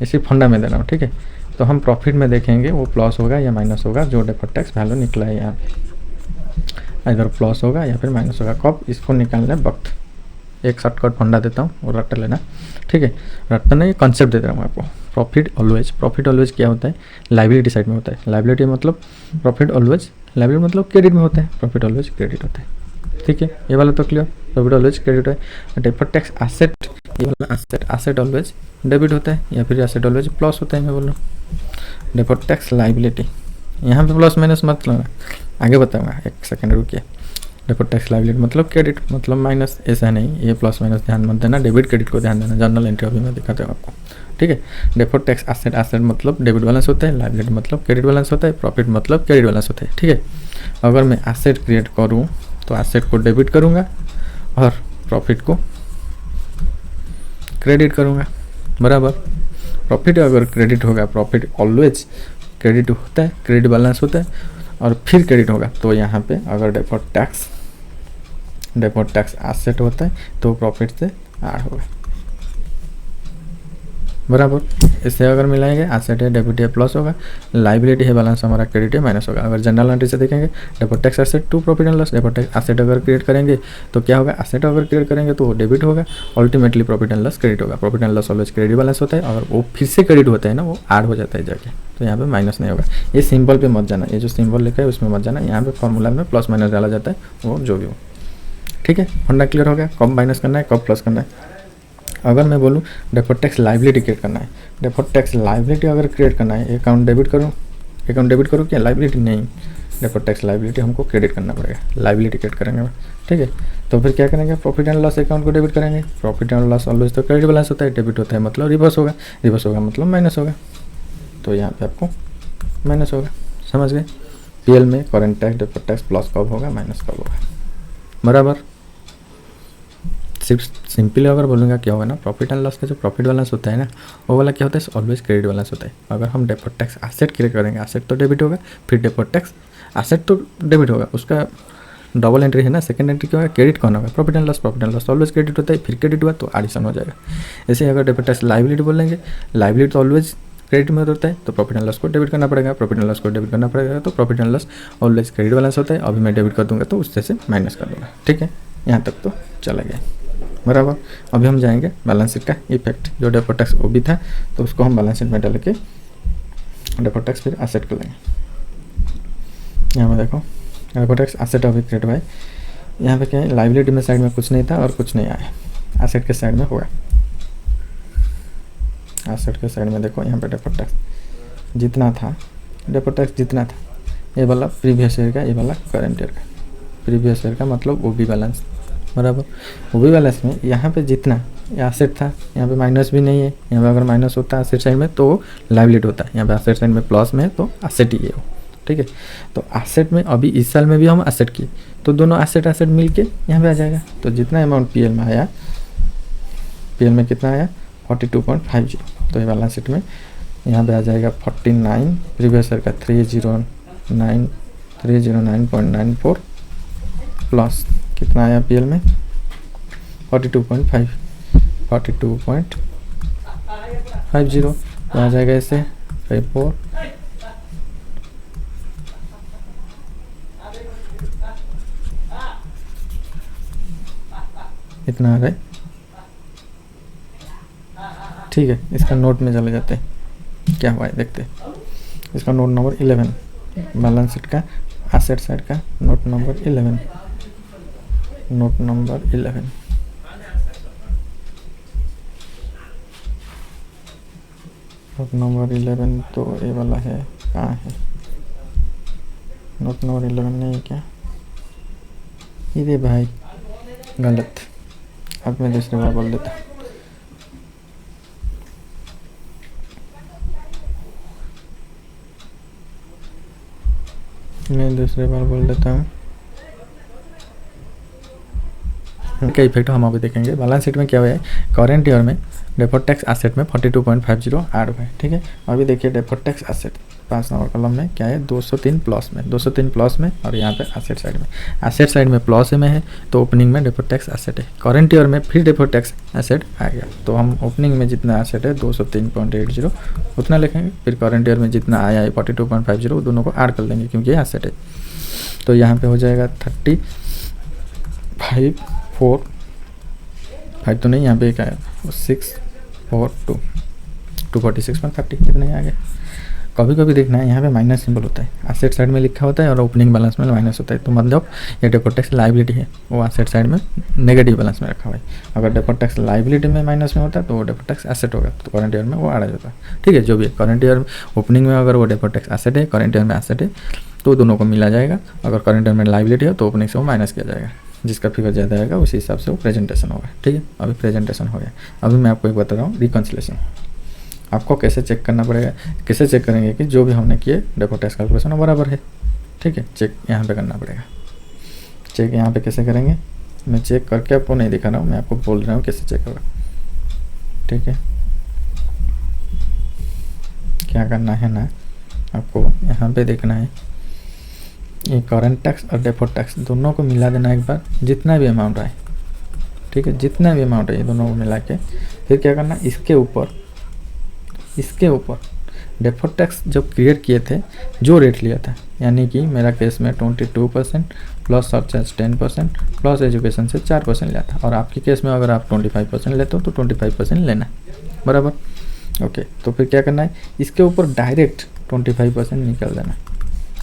इसी फंडा में दे रहा हूँ। ठीक है, तो हम प्रॉफिट में देखेंगे वो प्लस होगा या माइनस होगा। जो डेफर्ड टैक्स वैल्यू निकला है यहाँ पे, इधर प्लस होगा या फिर माइनस होगा। कब इसको निकालने वक्त एक शॉर्टकट फंडा देता हूँ, वो रट्टा लेना। ठीक है, रट्टा नहीं, कॉन्सेप्ट दे रहा हूँ आपको। प्रॉफिट ऑलवेज क्या होता है, लाइबिलिटी साइड में होता है। लाइबिलिटी मतलब प्रॉफिट ऑलवेज, लाइबिलिटी मतलब क्रेडिट में होता है, प्रॉफिट ऑलवेज क्रेडिट होता है। ठीक है, ये वाला तो क्लियर, प्रॉफिट ऑलवेज क्रेडिट है। डेफर्ड टैक्स एसेट, ये वाला एसेट ऑलवेज डेबिट होता है या फिर एसेट ऑलवेज प्लस होता है। मैं बोल रहा हूँ डेफर्ड टैक्स लाइबिलिटी, यहाँ पे प्लस माइनस मत लेना, आगे बताऊँगा, एक सेकेंड रुकिए। डेफर्ड टैक्स लाइबिलिटी मतलब क्रेडिट मतलब माइनस, ऐसा नहीं, ये प्लस माइनस ध्यान मत देना, डेबिट क्रेडिट को ध्यान देना। जर्नल एंट्री अभी मैं दिखाता हूँ आपको। ठीक है, डेफर्ड टैक्स एसेट मतलब डेबिट बैलेंस होता है, लाइबिलिटी मतलब क्रेडिट बैलेंस होता है, प्रॉफिट मतलब क्रेडिट बैलेंस होता है। ठीक है, अगर मैं एसेट क्रिएट करूँ तो एसेट को डेबिट करूँगा और प्रॉफिट को क्रेडिट करूँगा, बराबर। प्रॉफिट अगर क्रेडिट होगा, प्रॉफिट ऑलवेज क्रेडिट होता है, क्रेडिट बैलेंस होता है, और फिर क्रेडिट होगा। तो यहाँ पे अगर डेफर्ड टैक्स एसेट होता है तो प्रॉफिट से ऐड होगा। बराबर। इससे अगर मिलाएंगे एसेट है डेबिट है प्लस होगा, लाइबिलिटी है बैलेंस हमारा क्रेडिट है माइनस होगा। अगर जनरल एंट्री से देखेंगे deferred tax asset to profit and loss, deferred tax asset अगर क्रिएट करेंगे तो क्या होगा, एसेट अगर क्रिएट करेंगे तो वो डेबिट होगा, ultimately profit and loss credit होगा। Profit and loss always credit balance होता है, अगर वो फिर से क्रेडिट होता है ना वो ऐड हो जाता है जाके, तो यहाँ पे माइनस नहीं होगा। ये सिंबल पे मत जाना, ये जो सिंबल लिखा है उसमें मत जाना, यहाँ पे फॉर्मूला में प्लस माइनस डाला जाता है, वो जो भी हो। ठीक है, फंडा क्लियर हो गया, कब माइनस करना है कब प्लस करना है। अगर मैं बोलूँ डेफर्ड टैक्स लाइबिलिटी क्रिएट करना है, डेफर्ड टैक्स लाइबिलिटी अगर क्रिएट करना है, अकाउंट डेबिट करूँ क्या, लाइबिलिटी नहीं, डेफर्ड टैक्स लाइबिलिटी हमको क्रेडिट करना पड़ेगा, लाइबिलिटी क्रिएट करेंगे। ठीक है, तो फिर क्या करेंगे, प्रॉफिट एंड लॉस अकाउंट को डेबिट करेंगे। प्रॉफिट एंड लॉस ऑलवेज तो क्रेडिट बैलेंस होता है, डेबिट होता है मतलब रिवर्स होगा, रिवर्स होगा मतलब माइनस होगा, तो यहाँ पे आपको माइनस होगा। समझ गए। पीएल में current tax deferred tax plus कब होगा माइनस कब होगा, बराबर। सिर्फ सिंपली अगर बोलूँगा क्या होगा ना, प्रॉफिट एंड लॉस का जो प्रॉफिट बैलेंस होता है ना वो वाला क्या होता है, ऑलवेज क्रेडिट बैलेंस होता है। अगर हम डेफर्ड टैक्स एसेट क्रिएट करेंगे, एसेट तो डेबिट होगा, फिर डेफर्ड टैक्स एसेट तो डेबिट होगा, उसका डबल एंट्री है ना, सेकंड एंट्री क्या होगा, क्रेडिट कौन होगा, profit and loss always credit होता है, फिर क्रेडिट हुआ तो एडिशन हो जाएगा। ऐसे अगर डेफर्ड टैक्स लाइबिलिटी बोलेंगे, लाइबिलिटी तो ऑलवेज क्रेडिट में होता है, तो प्रॉफिट एंड लॉस को डेबिट करना पड़ेगा, प्रॉफिट एंड लॉस को डेबिट करना पड़ेगा, तो profit and loss always credit balance होता है। अभी मैं डेबिट कर दूंगा तो उससे से माइनस कर दूंगा। ठीक है, यहाँ तक तो चला गया, बराबर। अभी हम जाएंगे बैलेंस शीट का इफेक्ट, जो डेफर्ड टैक्स वो भी था तो उसको हम बैलेंस शीट में डाल के डेफर्ड टैक्स फिर एसेट कर लेंगे। यहाँ पे देखो डेफर्ड टैक्स एसेट अभी क्रिएट हुआ है, यहाँ पे क्या है, लाइबिलिटी में साइड में कुछ नहीं था और कुछ नहीं आया, एसेट के साइड में हुआ। एसेट के साइड में देखो यहाँ पे डेफर्ड टैक्स जितना था, डेफर्ड टैक्स जितना था, ये वाला प्रीवियस ईयर का, ये वाला करंट ईयर का। प्रीवियस ईयर का मतलब वो भी बैलेंस, बराबर। वो भी बैलेंस में यहाँ पे जितना एसेट था, यहाँ पे माइनस भी नहीं है, यहाँ पे अगर माइनस होता है एसेट साइड में तो लाइबिलिटी होता है, यहाँ पे एसेट साइड में प्लस में है तो एसेट ही है वो। ठीक है, तो एसेट में अभी इस साल में भी हम एसेट किए तो दोनों एसेट मिल के यहाँ पे आ जाएगा। तो जितना अमाउंट पीएल में आया, पीएल में कितना आया 42.50, तो ये बैलेंस शीट में यहाँ पे आ जाएगा 49, प्रीवियस ईयर का 309.94 प्लस कितना आया पीएल में 42.50, तो आ जाएगा इससे 54, इतना आ रहा है। ठीक है, इसका नोट में चले जाते हैं क्या हुआ है देखते हैं। इसका नोट नंबर 11, बैलेंस शीट का एसेट साइड का note number 11, note number 11। Note number 11 तो ये वाला है, कहाँ है नोट नंबर 11, नहीं है क्या, ये भाई गलत, अब मैं दूसरी बार बोल देता। मैं दूसरी बार बोल देता हूँ। इनका इफेक्ट हम अभी देखेंगे। बैलेंस शीट में क्या हुआ है, करेंट ईयर में डेफर्ड टैक्स एसेट में 42.50 ऐड हुआ है। ठीक है, अभी देखिए deferred tax asset 5 number column में क्या है 203 प्लस में, 203 प्लस में, और यहाँ पे एसेट साइड में, एसेट साइड में प्लस में है तो ओपनिंग में डेफर्ड टैक्स एसेट है। करेंट ईयर में फिर डेफर्ड टैक्स एसेट आ गया, तो हम ओपनिंग में जितना एसेट है 203.80 उतना लिखेंगे, फिर करेंट ईयर में जितना आया है 42.50 दोनों को ऐड कर लेंगे क्योंकि ये एसेट है। तो यहाँ पे हो जाएगा 35 तो नहीं, यहाँ पे क्या है 642, 246.30 कितने आ गए। कभी कभी देखना है यहाँ पे माइनस सिंबल होता है, एसेट साइड में लिखा होता है और ओपनिंग बैलेंस में माइनस होता है, तो मतलब ये डेफर्ड टैक्स लाइबिलिटी है वो एसेट साइड में नेगेटिव बैलेंस में रखा हुआ है। अगर डेफर्ड टैक्स लाइबिलिटी में माइनस में होता है तो वो डेफर्ड टैक्स एसेट होगा, तो करंट ईयर में वो ऐड आ जाता है। ठीक है, जो भी है करंट ईयर ओपनिंग में अगर वो डेफर्ड टैक्स एसेट है, करंट ईयर में एसेट है, तो दोनों को मिला जाएगा। अगर करंट ईयर में लाइबिलिटी है तो ओपनिंग से वो माइनस किया जाएगा, जिसका फिगर ज़्यादा आएगा उसी हिसाब से वो प्रेजेंटेशन होगा। ठीक है, अभी प्रेजेंटेशन हो गया। अभी मैं आपको एक बता रहा हूँ रिकन्सिलेशन आपको कैसे चेक करना पड़ेगा। कैसे चेक करेंगे कि जो भी हमने किए डेफर्ड टैक्स कैलकुलेशन बराबर है। ठीक है, चेक यहाँ पे करना पड़ेगा। चेक यहाँ पे कैसे करेंगे, मैं चेक करके आपको नहीं दिखा रहा हूँ, मैं आपको बोल रहा हूँ कैसे चेक होगा। ठीक है, क्या करना है ना, आपको यहाँ पे देखना है ये करंट टैक्स और डेफर्ड टैक्स दोनों को मिला देना एक बार, जितना भी अमाउंट आए। ठीक है, जितना भी अमाउंट है ये दोनों को मिला के फिर क्या करना, इसके ऊपर इसके ऊपर डेफर्ड टैक्स जब क्रिएट किए थे जो रेट लिया था, यानी कि मेरा केस में 22% प्लस सरचार्ज 10% प्लस एजुकेशन से 4% लिया था, और आपके केस में अगर आप 25% लेते हो तो 25% लेना, बराबर। ओके, तो फिर क्या करना है, इसके ऊपर डायरेक्ट 25% निकाल देना।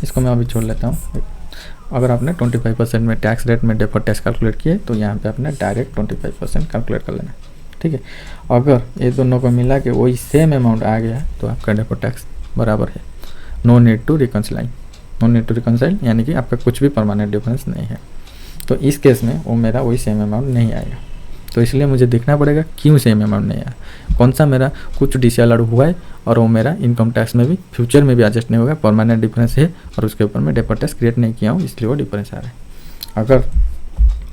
इसको मैं अभी छोड़ लेता हूँ। अगर आपने 25% में टैक्स रेट में डेफर्ड टैक्स कैलकुलेट किए तो यहाँ पे आपने डायरेक्ट 25% कैलकुलेट कर लेना, ठीक है। अगर ये दोनों को मिला के वही सेम अमाउंट आ गया तो आपका डेफर्ड टैक्स बराबर है। नो नीड टू रिकनसाइल, यानी कि आपका कुछ भी परमानेंट डिफरेंस नहीं है। तो इस केस में वो मेरा वही सेम अमाउंट नहीं आएगा, तो इसलिए मुझे देखना पड़ेगा क्यों सेम अमाउंट नहीं आया, कौन सा मेरा कुछ डिसअलाउड हुआ है और वो मेरा इनकम टैक्स में भी फ्यूचर में भी एडजस्ट नहीं होगा, परमानेंट डिफरेंस है और उसके ऊपर मैं डेफर्ड टैक्स क्रिएट नहीं किया हूँ, इसलिए वो डिफरेंस आ रहा है। अगर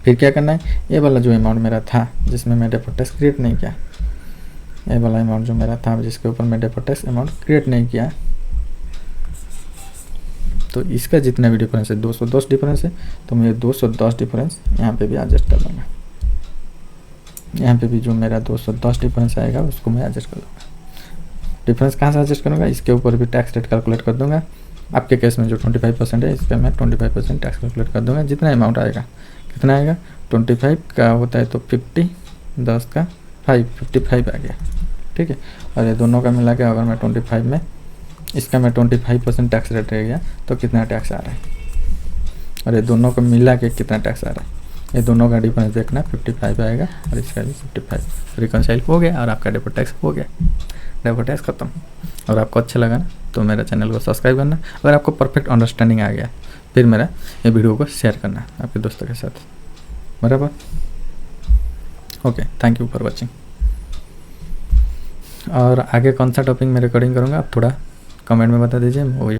फिर क्या करना है, ये वाला जो अमाउंट मेरा था जिसमें मैं डेफर्ड टैक्स क्रिएट नहीं किया, ये वाला अमाउंट जो मेरा था जिसके ऊपर मैं डेफर्ड टैक्स अमाउंट क्रिएट नहीं किया, तो इसका जितना भी डिफरेंस है 210 डिफरेंस है, तो मैं 210 डिफरेंस यहाँ पे भी एडजस्ट कर लूँगा। यहाँ पे भी जो मेरा 210 डिफरेंस आएगा उसको मैं एडजस्ट कर लूँगा। डिफरेंस कहाँ से एडजस्ट करूँगा, इसके ऊपर भी टैक्स रेट कैलकुलेट कर दूँगा। आपके केस में जो 25% है इस पर मैं 25% टैक्स कैलकुलेट कर दूँगा। जितना अमाउंट आएगा, कितना आएगा, 25 का होता है तो 50, 10 का 55 आ गया, ठीक है। और ये दोनों का मिला के अगर मैं 25 में इसका मैं 25% टैक्स रेट रह गया तो कितना टैक्स आ रहा है, और ये दोनों को मिला के कितना टैक्स आ रहा है, ये दोनों का डिफरेंस देखना 55 आएगा और इसका भी 55। रिकनसाइल हो गया और आपका डेफर्ड टैक्स हो गया, डेफर्ड टैक्स खत्म। और आपको अच्छा लगा ना तो मेरा चैनल को सब्सक्राइब करना। अगर आपको परफेक्ट अंडरस्टैंडिंग आ गया फिर मेरा ये वीडियो को शेयर करना आपके दोस्तों के साथ, बराबर। Okay, thank you for watching. और आगे कौन सा टॉपिक मैं रिकॉर्डिंग करूँगा आप थोड़ा कमेंट में बता दीजिए, वही